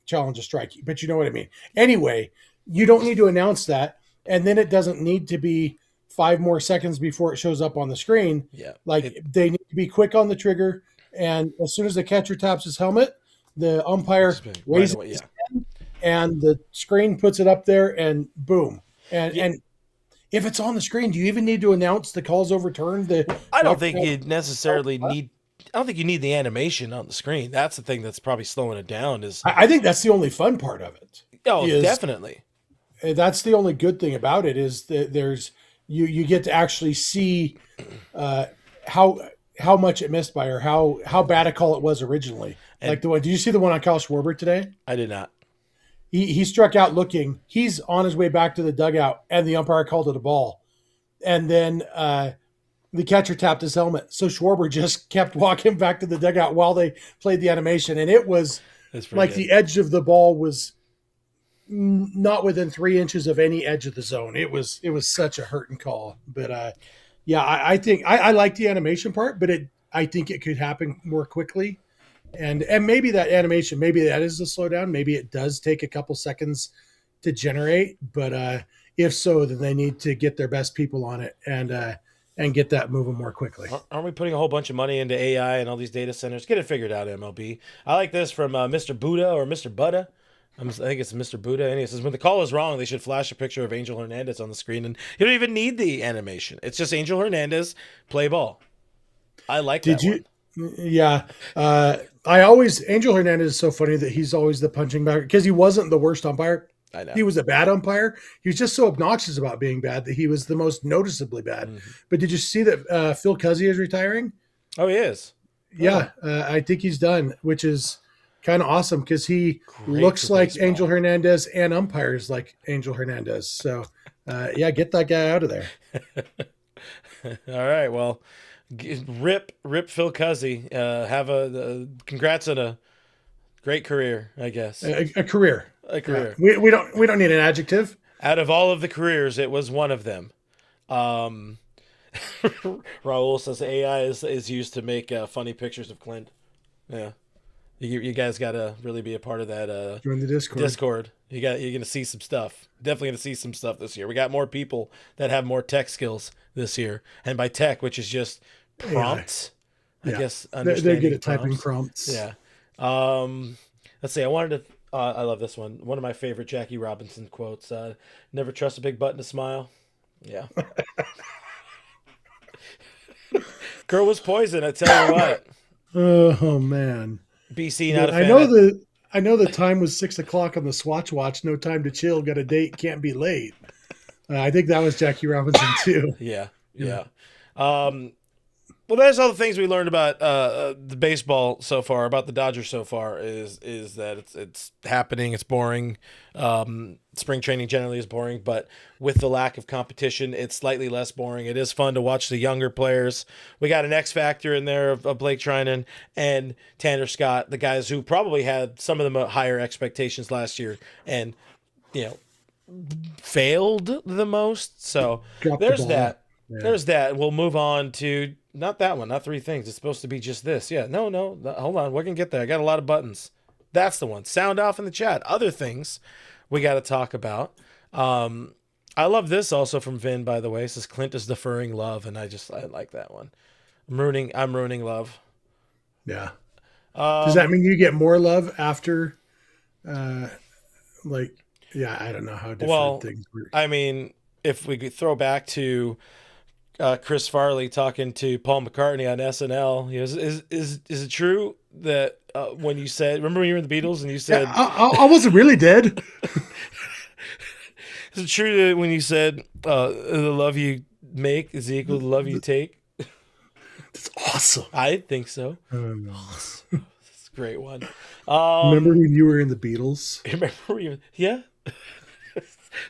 challenge a strike, but you know what I mean. Anyway, you don't need to announce that, and then it doesn't need to be 5 more seconds before it shows up on the screen. Yeah, they need to be quick on the trigger, and as soon as the catcher taps his helmet, the umpire raises his hand, and the screen puts it up there, and boom. And if it's on the screen, do you even need to announce the call's overturned? I don't think you necessarily need. I don't think you need the animation on the screen. That's the thing that's probably slowing it down. I think that's the only fun part of it. Oh, definitely. That's the only good thing about it, is that there's you get to actually see how much it missed by, or how bad a call it was originally. And like the one. Did you see the one on Kyle Schwarber today? I did not. He struck out looking. He's on his way back to the dugout, and the umpire called it a ball. And then the catcher tapped his helmet. So Schwarber just kept walking back to the dugout while they played the animation. And it was like the edge of the ball was not within 3 inches of any edge of the zone. It was such a hurting call. But I think I like the animation part, but I think it could happen more quickly. And maybe that animation, maybe that is the slowdown. Maybe it does take a couple seconds to generate. But if so, then they need to get their best people on it and get that moving more quickly. Aren't we putting a whole bunch of money into AI and all these data centers? Get it figured out, MLB. I like this from Mr. Buddha or Mr. Buddha. I think it's Mr. Buddha. And he says, when the call is wrong, they should flash a picture of Angel Hernandez on the screen. And you don't even need the animation. It's just Angel Hernandez play ball. I like that one. Yeah. Angel Hernandez is so funny that he's always the punching bag, because he wasn't the worst umpire. I know. He was a bad umpire. He was just so obnoxious about being bad that he was the most noticeably bad. Mm-hmm. But did you see that Phil Cuzzi is retiring? Oh, he is? Yeah. I think he's done, which is kind of awesome, because he looks like Angel Hernandez and umpires like Angel Hernandez. So, get that guy out of there. All right. Well, rip Phil Cuzzi. Have congrats on a great career, I guess. A career. A career. Yeah. We don't need an adjective. Out of all of the careers, it was one of them. Raul says AI is used to make funny pictures of Clint. Yeah, you guys got to really be a part of that. Join the Discord. You're gonna see some stuff. Definitely gonna see some stuff this year. We got more people that have more tech skills this year, and by tech, which is just prompts. I guess they're good at typing prompts. Yeah. Let's see. I love this one. One of my favorite Jackie Robinson quotes. Never trust a big button to smile. Yeah. Girl was poison, I tell you what. Oh man. BC not a fan. I know the time was 6:00 on the Swatch Watch. No time to chill. Got a date. Can't be late. I think that was Jackie Robinson too. Yeah. Well, that's all the things we learned about the baseball so far, about the Dodgers so far, is that it's happening. It's boring. Spring training generally is boring, but with the lack of competition, it's slightly less boring. It is fun to watch the younger players. We got an X factor in there of Blake Trinan and Tanner Scott, the guys who probably had some of the higher expectations last year, and failed the most. So Drop the there's ball. that. Yeah. There's that. We'll move on to not that one, not three things. It's supposed to be just this. Yeah, no. Hold on. We can get there. I got a lot of buttons. That's the one. Sound off in the chat. Other things we got to talk about. I love this also from Vin, by the way. It says Clint is deferring love, and I like that one. I'm ruining love. Yeah. Does that mean you get more love after, I don't know how different things work. I mean, if we could throw back to Chris Farley talking to Paul McCartney on SNL, is it true that when you said, remember when you were in the Beatles and you said, I wasn't really dead. Is it true that when you said the love you make is equal to the love you take? That's awesome. I think so. Awesome. It's a great one. Remember when you were in the Beatles? Yeah.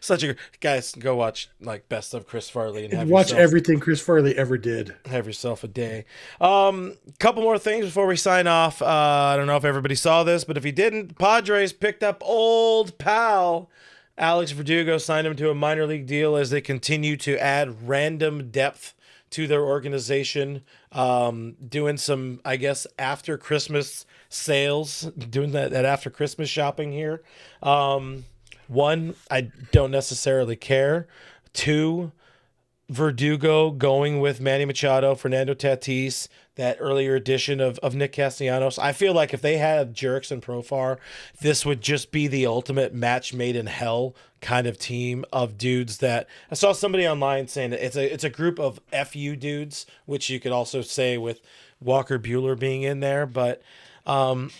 Such a guys, go watch best of Chris Farley and watch everything Chris Farley ever did. Have yourself a day. Couple more things before we sign off. I don't know if everybody saw this, but if you didn't, Padres picked up old pal Alex Verdugo, signed him to a minor league deal as they continue to add random depth to their organization. Doing some, I guess, after Christmas sales, doing that after Christmas shopping here. One, I don't necessarily care. Two, Verdugo going with Manny Machado, Fernando Tatis, that earlier edition of Nick Castellanos. I feel like if they had Jerks and Profar, this would just be the ultimate match made in hell kind of team of dudes that I saw somebody online saying that it's a group of FU dudes, which you could also say with Walker Buehler being in there. But again,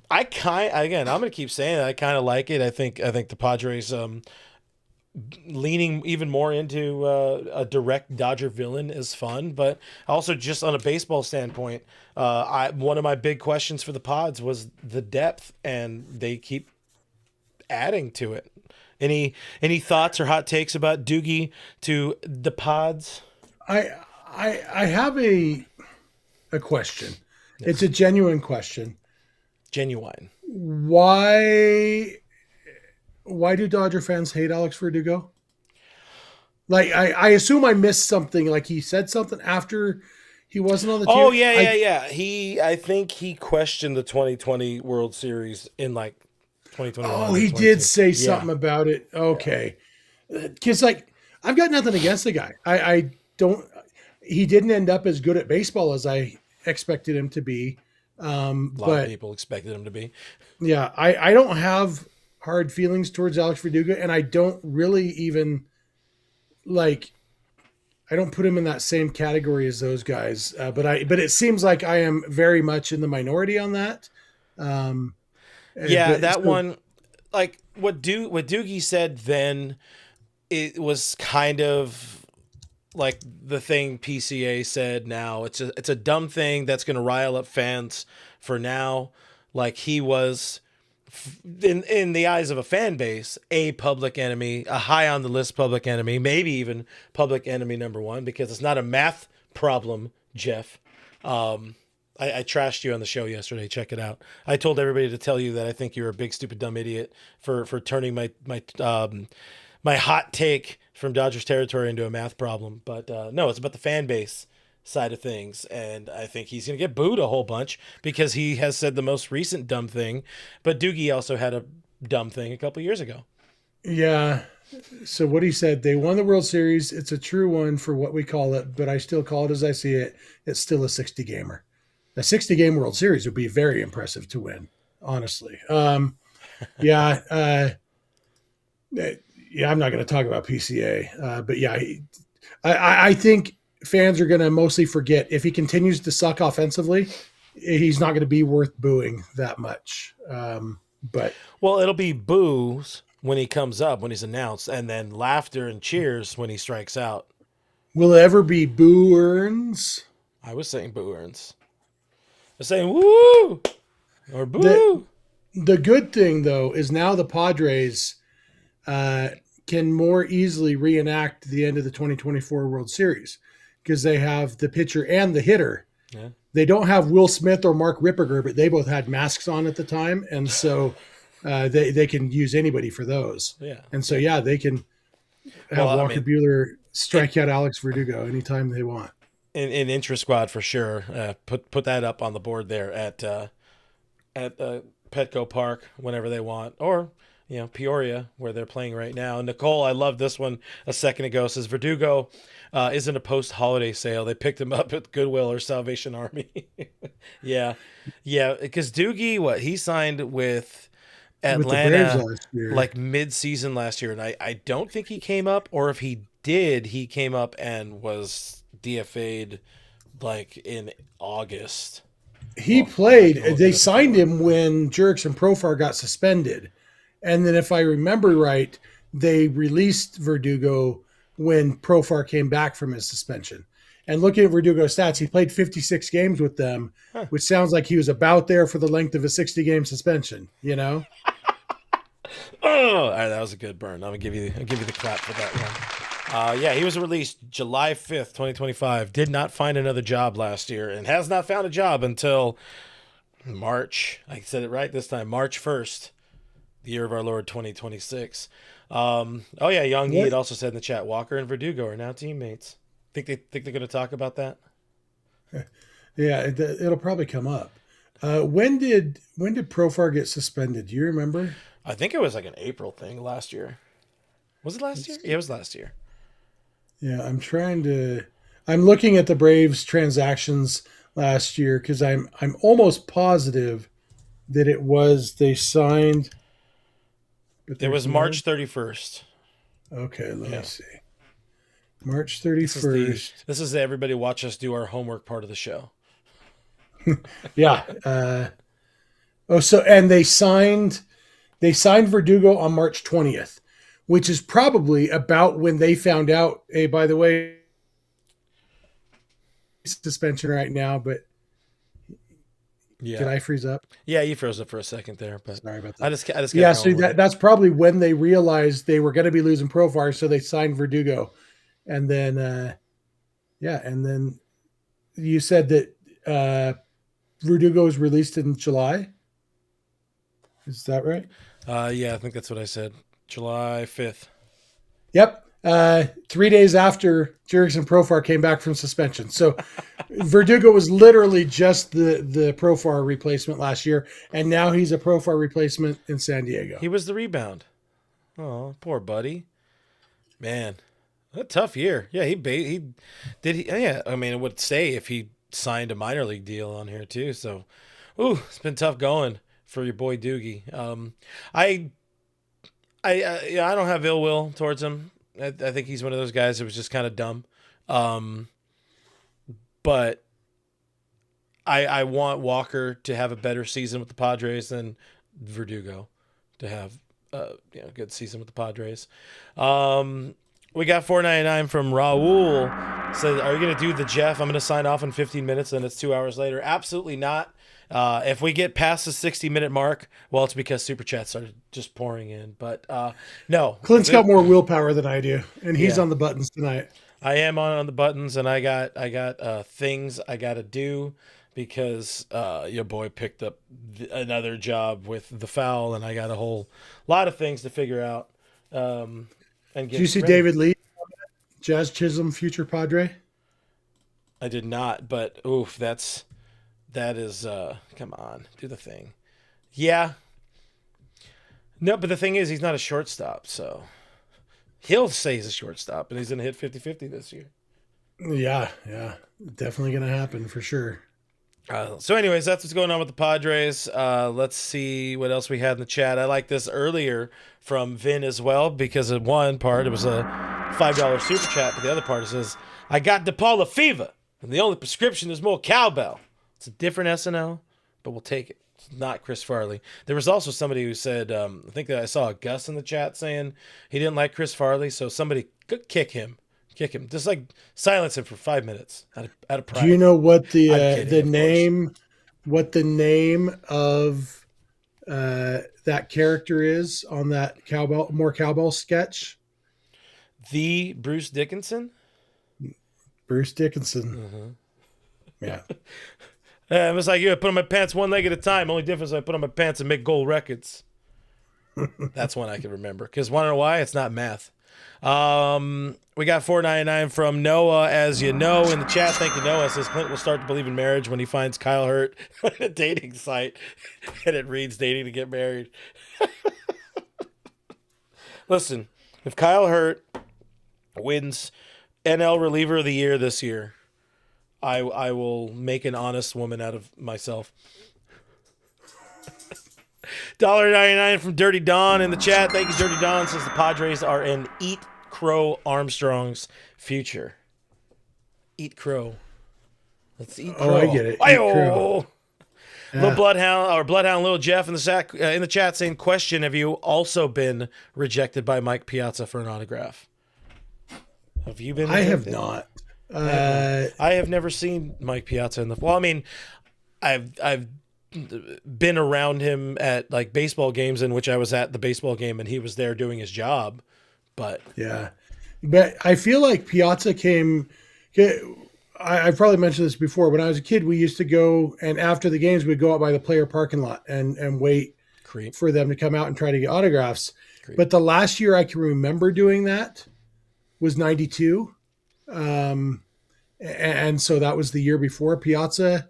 I'm gonna keep saying it. I kind of like it. I think the Padres leaning even more into a direct Dodger villain is fun, but also just on a baseball standpoint, one of my big questions for the Pods was the depth, and they keep adding to it. Any thoughts or hot takes about Doogie to the Pods? I have a question. Yes. It's a genuine question. Genuine. Why do Dodger fans hate Alex Verdugo? I assume I missed something. Like he said something after he wasn't on the team. Oh yeah. I think he questioned the 2020 World Series in 2021. Oh, he did say something about it. Okay, because I've got nothing against the guy. I don't. He didn't end up as good at baseball as I expected him to be. A lot of people expected him to be. Yeah, I don't have hard feelings towards Alex Verdugo, and I don't really even I don't put him in that same category as those guys. But it seems like I am very much in the minority on that. One, what Doogie said then, it was kind of like the thing PCA said now. It's a dumb thing that's going to rile up fans for now. Like he was, in the eyes of a fan base, a public enemy, a high on the list public enemy, maybe even public enemy number one, because it's not a math problem, Jeff. I trashed you on the show yesterday. Check it out. I told everybody to tell you that I think you're a big, stupid, dumb idiot for turning my hot take from Dodgers territory into a math problem. But no, it's about the fan base side of things. And I think he's going to get booed a whole bunch because he has said the most recent dumb thing. But Doogie also had a dumb thing a couple years ago. Yeah. So what he said, they won the World Series. It's a true one for what we call it, but I still call it as I see it. It's still a 60-gamer. A 60-game World Series would be very impressive to win, honestly. Yeah, I'm not going to talk about PCA, but yeah, I think fans are going to mostly forget if he continues to suck offensively, he's not going to be worth booing that much. But it'll be boos when he comes up, when he's announced, and then laughter and cheers when he strikes out. Will it ever be Boo Earns? I was saying Boo Earns. I was saying woo or boo. The good thing, though, is now the Padres can more easily reenact the end of the 2024 World Series because they have the pitcher and the hitter. Yeah. They don't have Will Smith or Mark Ripperger, but they both had masks on at the time, and so they can use anybody for those. Yeah. And so, they can have Walker Buehler strike out Alex Verdugo anytime they want. In intra squad for sure. Put that up on the board there at Petco Park whenever they want, or Peoria where they're playing right now. Nicole, I love this one a second ago, says Verdugo isn't a post-holiday sale. They picked him up at Goodwill or Salvation Army. yeah, because Doogie, he signed with Atlanta like mid-season last year, and I don't think he came up, or if he did, he came up and was DFA'd like in August. He played. They signed him when Jurickson Profar got suspended. And then if I remember right, they released Verdugo when Profar came back from his suspension. And looking at Verdugo's stats, he played 56 games with them, which sounds like he was about there for the length of a 60-game suspension, Oh, all right, that was a good burn. I'll give you the clap for that one. He was released July 5th, 2025. Did not find another job last year and has not found a job until March. I said it right this time, March 1st, the year of our Lord 2026. Young Yeet also said in the chat, Walker and Verdugo are now teammates. Think they're going to talk about that? Yeah, it'll probably come up. When did Profar get suspended? Do you remember? I think it was like an April thing last year. Was it last year? Yeah, it was last year. Yeah, I'm looking at the Braves transactions last year because I'm almost positive that they signed. It was March 31st. Okay, let me see. March 31st. This is the everybody watch us do our homework part of the show. Yeah. And they signed Verdugo on March 20th, which is probably about when they found out, hey, by the way, suspension right now, but did I freeze up? Yeah, you froze up for a second there, but sorry about that. I just so that's probably when they realized they were going to be losing Profar, so they signed Verdugo. And then and then you said that Verdugo was released in July. Is that right? Yeah, I think that's what I said. July 5th. Yep. 3 days after Jurickson Profar came back from suspension. So Verdugo was literally just the Profar replacement last year, and now he's a Profar replacement in San Diego. He was the rebound. Oh, poor buddy. Man, a tough year. Yeah, he did. Yeah, I mean, it would say if he signed a minor league deal on here too. So, it's been tough going for your boy Doogie. I don't have ill will towards him. I think he's one of those guys that was just kind of dumb. But I want Walker to have a better season with the Padres than Verdugo to have a good season with the Padres. We got $4.99 from Raul. Said, are you going to do the Jeff? I'm going to sign off in 15 minutes and it's 2 hours later. Absolutely not. If we get past the 60-minute mark, well, it's because Super Chats started just pouring in. But no. Clint's got more willpower than I do, and he's on the buttons tonight. I am on the buttons, and I got things I got to do because your boy picked up another job with the foul, and I got a whole lot of things to figure out. Did you see ready. David Lee, Jazz Chisholm, future Padre? I did not, but that is come on, do the thing. Yeah. No, but the thing is he's not a shortstop, so he'll say he's a shortstop, and he's going to hit 50-50 this year. Yeah. Definitely going to happen for sure. So anyways, that's what's going on with the Padres. Let's see what else we had in the chat. I like this earlier from Vin as well, because of one part, it was a $5 super chat, but the other part it says, I got DePaula fever, and the only prescription is more cowbell. It's a different SNL, but we'll take it. It's not Chris Farley. There was also somebody who said, I think that I saw a Gus in the chat saying he didn't like Chris Farley, so somebody kick him. Kick him. Just like silence him for 5 minutes out of pride. Do you know what I'm kidding, the of name, what the name of that character is on that cowbell sketch? The Bruce Dickinson? Bruce Dickinson. Yeah. It was like, put on my pants one leg at a time. Only difference, I put on my pants and make gold records. That's one I can remember. Because want to know why? It's not math. We got $4.99 from Noah, as you know, in the chat. Thank you, Noah. Says Clint will start to believe in marriage when he finds Kyle Hurt on a dating site, and it reads dating to get married. Listen, if Kyle Hurt wins NL reliever of the year this year, I will make an honest woman out of myself. $1.99 from Dirty Don in the chat. Thank you, Dirty Don. Says the Padres are in Eat Crow Armstrong's future. Eat Crow. Let's eat Crow. Oh, I get it. Eat Crow. Yeah. Little Bloodhound Little Jeff in the chat saying, question, have you also been rejected by Mike Piazza for an autograph? Have you been rejected? I have not. I have never seen Mike Piazza in the... Well, I mean, I've been around him at like baseball games in which I was at the baseball game and he was there doing his job, but I feel like Piazza came. I probably mentioned this before. When I was a kid, we used to go, and after the games, we'd go out by the player parking lot and wait for them to come out and try to get autographs. But the last year I can remember doing that was 92. And so that was the year before Piazza.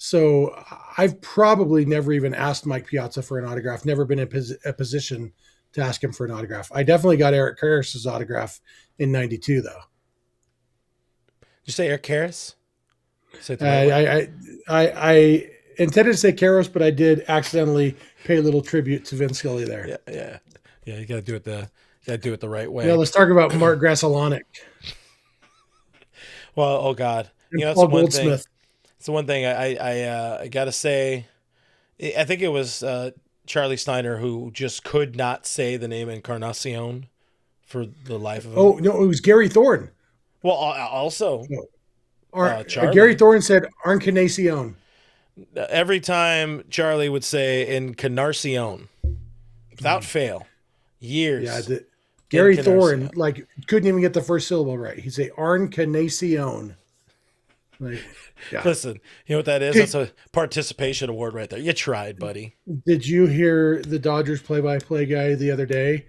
So I've probably never even asked Mike Piazza for an autograph, never been in a position to ask him for an autograph. I definitely got Eric Karras' autograph in 92, though. Did you say Eric Karras? I intended to say Karras, but I did accidentally pay a little tribute to Vin Scully there. Yeah. You got to do it the right way. Yeah, let's talk about Mark Grassolonic. Well, oh God, and Paul Goldsmith. It's the one thing I got to say. I think it was Charlie Snider who just could not say the name Encarnacion for the life of him. Oh, no, it was Gary Thorne. Well, also, Gary Thorne said Encarnacion. Every time Charlie would say Encarnacion, without fail, years. Yeah, Gary Thorne couldn't even get the first syllable right. He'd say Encarnacion. Yeah. Listen, you know what that is? That's a participation award right there. You tried, buddy. Did you hear the Dodgers play-by-play guy the other day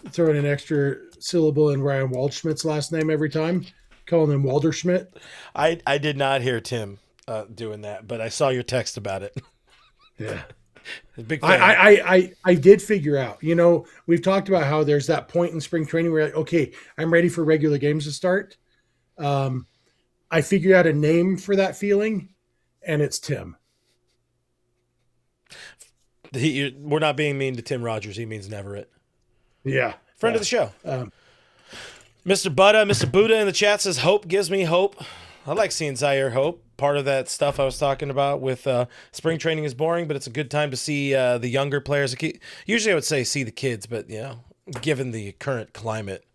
throwing an extra syllable in Ryan Waldschmidt's last name every time, calling him Walderschmidt? I did not hear Tim doing that, but I saw your text about it. Yeah. Big fan. I did figure out, we've talked about how there's that point in spring training where you're like, okay, I'm ready for regular games to start. I figured out a name for that feeling, and it's Tim. We're not being mean to Tim Rogers. He means Neverett. Yeah. Friend of the show. Mr. Buddha in the chat says, hope gives me hope. I like seeing Zaire Hope. Part of that stuff I was talking about with spring training is boring, but it's a good time to see the younger players. Usually I would say see the kids, but, given the current climate,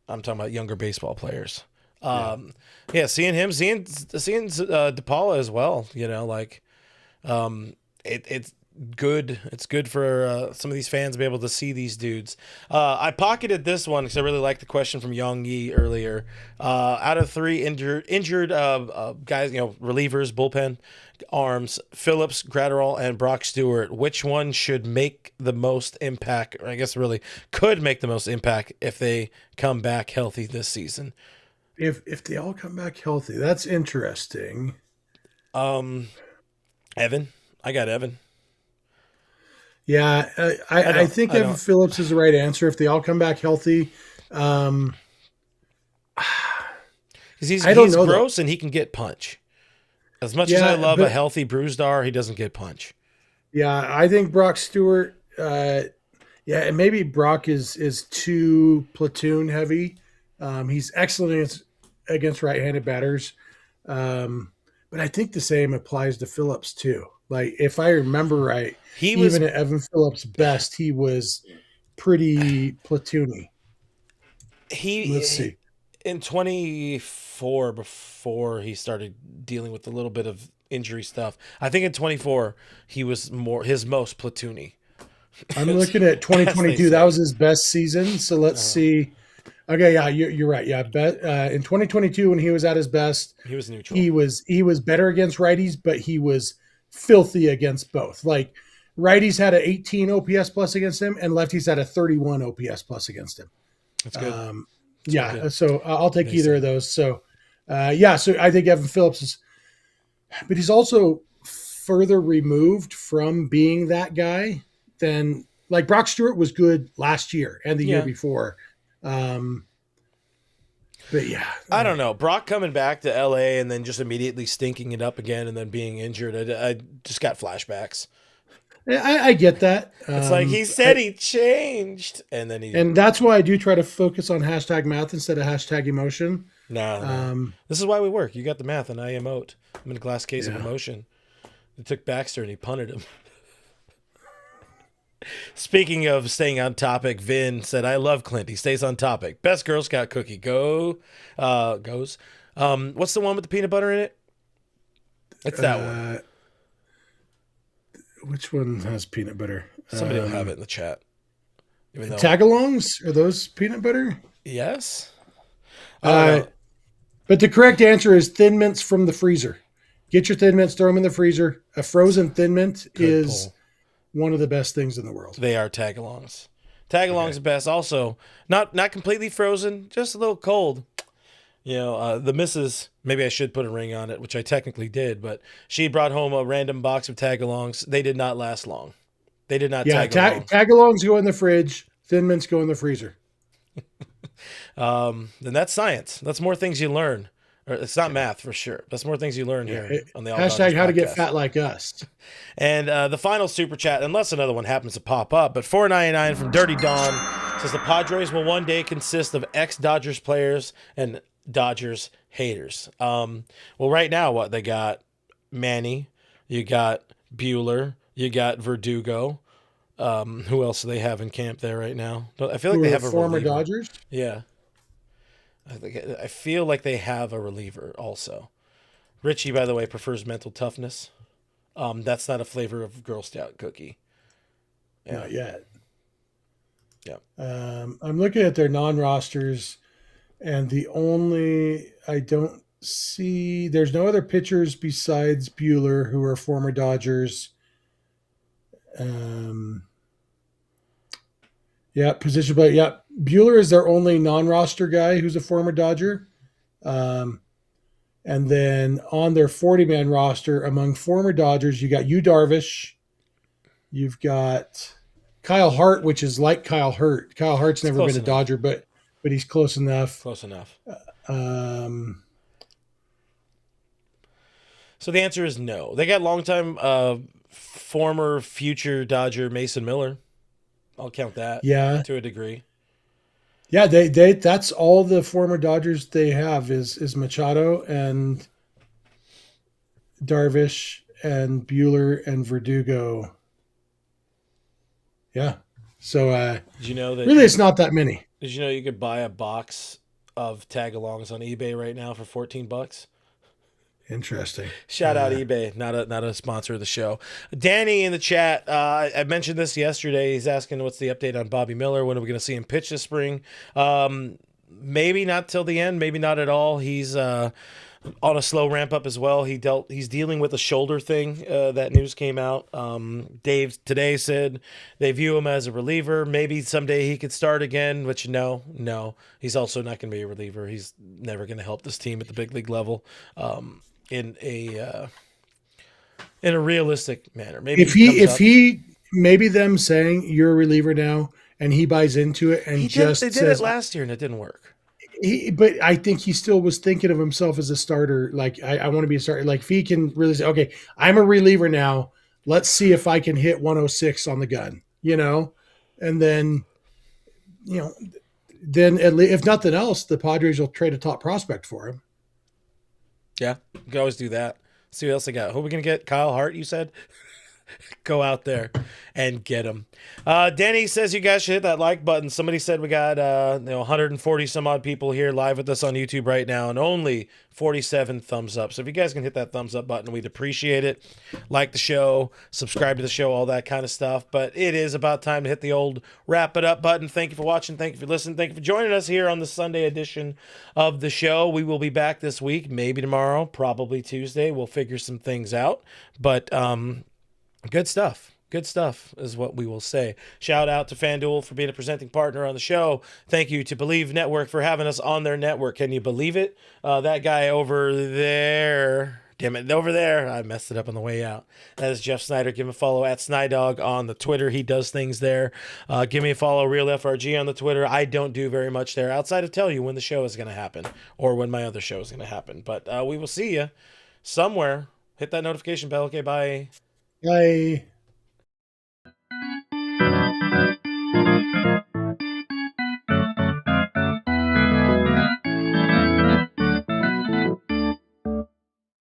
I'm talking about younger baseball players. Seeing him, seeing DePaula as well, it's good. It's good for some of these fans to be able to see these dudes. I pocketed this one because I really liked the question from Yong Yi earlier. Out of three injured guys, relievers, bullpen arms, Phillips, Gratterall, and Brock Stewart, which one should make the most impact, or I guess really could make the most impact if they come back healthy this season? If they all come back healthy, that's interesting. Evan. I got Evan. Yeah, I think Evan Phillips is the right answer if they all come back healthy. Because he's gross and he can get punch. As much as I love a healthy Brewstar, he doesn't get punch. Yeah, I think Brock Stewart. And maybe Brock is too platoon heavy. He's excellent against right-handed batters, but I think the same applies to Phillips too. Like if I remember right, even at Evan Phillips' best, he was pretty platoony. Let's see. in 24, before he started dealing with a little bit of injury stuff, I think in 24 he was his most platoony. I'm looking at 2022. That was his best season. So let's see. Okay, yeah, you're right. Yeah, in 2022 when he was at his best, he was neutral. He was better against righties, but he was filthy against both. Like righties had an 18 OPS plus against him, and lefties had a 31 OPS plus against him. That's good. Yeah, good. So I'll take either of those. So, so I think Evan Phillips is, but he's also further removed from being that guy than like Brock Stewart was good last year and the year before. But yeah, I don't know. Brock coming back to LA and then just immediately stinking it up again and then being injured. I just got flashbacks. I get that. It's like he said he changed, and then and that's why I do try to focus on hashtag math instead of hashtag emotion. No. This is why we work. You got the math, and I emote. I'm in a glass case of emotion. They took Baxter and he punted him. Speaking of staying on topic, Vin said, "I love Clint. He stays on topic. Best Girl Scout cookie goes. What's the one with the peanut butter in it? It's that one. Which one has peanut butter? Somebody will have it in the chat. Tagalongs? Are those peanut butter? Yes. But the correct answer is Thin Mints from the freezer. Get your Thin Mints, throw them in the freezer. A frozen Thin Mint is one of the best things in the world. They are Tagalongs. Tagalongs are best. Also, not completely frozen, just a little cold. You know, the missus, maybe I should put a ring on it, which I technically did, but she brought home a random box of Tagalongs. They did not last long. They did not tag along. Tagalongs go in the fridge. Thin Mints go in the freezer. Then that's science. That's more things you learn. Or it's not math for sure. That's more things you learn here on the hashtag how to get fat like us. And the final super chat, unless another one happens to pop up, but $4.99 from Dirty Dawn says the Padres will one day consist of ex-Dodgers players and Dodgers haters. Well, right now, what they got? Manny, you got Bueller, you got Verdugo. Who else do they have in camp there right now? I feel like they have a former reliever. Dodgers. Yeah, I feel like they have a reliever also. Richie, by the way, prefers mental toughness. That's not a flavor of Girl Scout cookie. Yeah. Not yet. Yeah. I'm looking at their non-rosters. And I don't see, there's no other pitchers besides Bueller who are former Dodgers. Position play. Yeah, Bueller is their only non-roster guy who's a former Dodger. And then on their 40-man roster, among former Dodgers, you got Yu Darvish. You've got Kyle Hart, which is like Kyle Hurt. Kyle Hart's never been a Dodger, but he's close enough. Close enough. So the answer is no. They got longtime former future Dodger Mason Miller. I'll count that. Yeah, to a degree. Yeah, they that's all the former Dodgers they have is Machado and Darvish and Bueller and Verdugo. Yeah. So did you know that really it's not that many. Did you know you could buy a box of Tagalongs on eBay right now for $14? Interesting. Shout out eBay, not a sponsor of the show. Danny in the chat, I mentioned this yesterday. He's asking what's the update on Bobby Miller. When are we going to see him pitch this spring? Maybe not till the end. Maybe not at all. He's on a slow ramp up as well. He's dealing with a shoulder thing. That news came out. Dave today said they view him as a reliever. Maybe someday he could start again, which no. He's also not going to be a reliever. He's never going to help this team at the big league level. In a realistic manner. Maybe maybe them saying you're a reliever now and he buys into it and they did it last year and it didn't work. But I think he still was thinking of himself as a starter. Like I want to be a starter. Like if he can really say, okay, I'm a reliever now. Let's see if I can hit 106 on the gun, and then, if nothing else, the Padres will trade a top prospect for him. Yeah, you can always do that. See what else they got. Who are we going to get? Kyle Hart, you said? Go out there and get them. Danny says you guys should hit that like button. Somebody said we got 140 some odd people here live with us on YouTube right now, and only 47 thumbs up. So if you guys can hit that thumbs up button, we'd appreciate it. Like the show, subscribe to the show, all that kind of stuff. But it is about time to hit the old wrap it up button. Thank you for watching. Thank you for listening. Thank you for joining us here on the Sunday edition of the show. We will be back this week, maybe tomorrow, probably Tuesday. We'll figure some things out. But good stuff. Good stuff is what we will say. Shout out to FanDuel for being a presenting partner on the show. Thank you to Bleav Network for having us on their network. Can you believe it? That guy over there. Damn it, over there. I messed it up on the way out. That is Jeff Snider. Give him a follow at Snydog on the Twitter. He does things there. Give me a follow, Real FRG on the Twitter. I don't do very much there outside of tell you when the show is going to happen or when my other show is going to happen. But we will see you somewhere. Hit that notification bell. Okay, bye. Bye.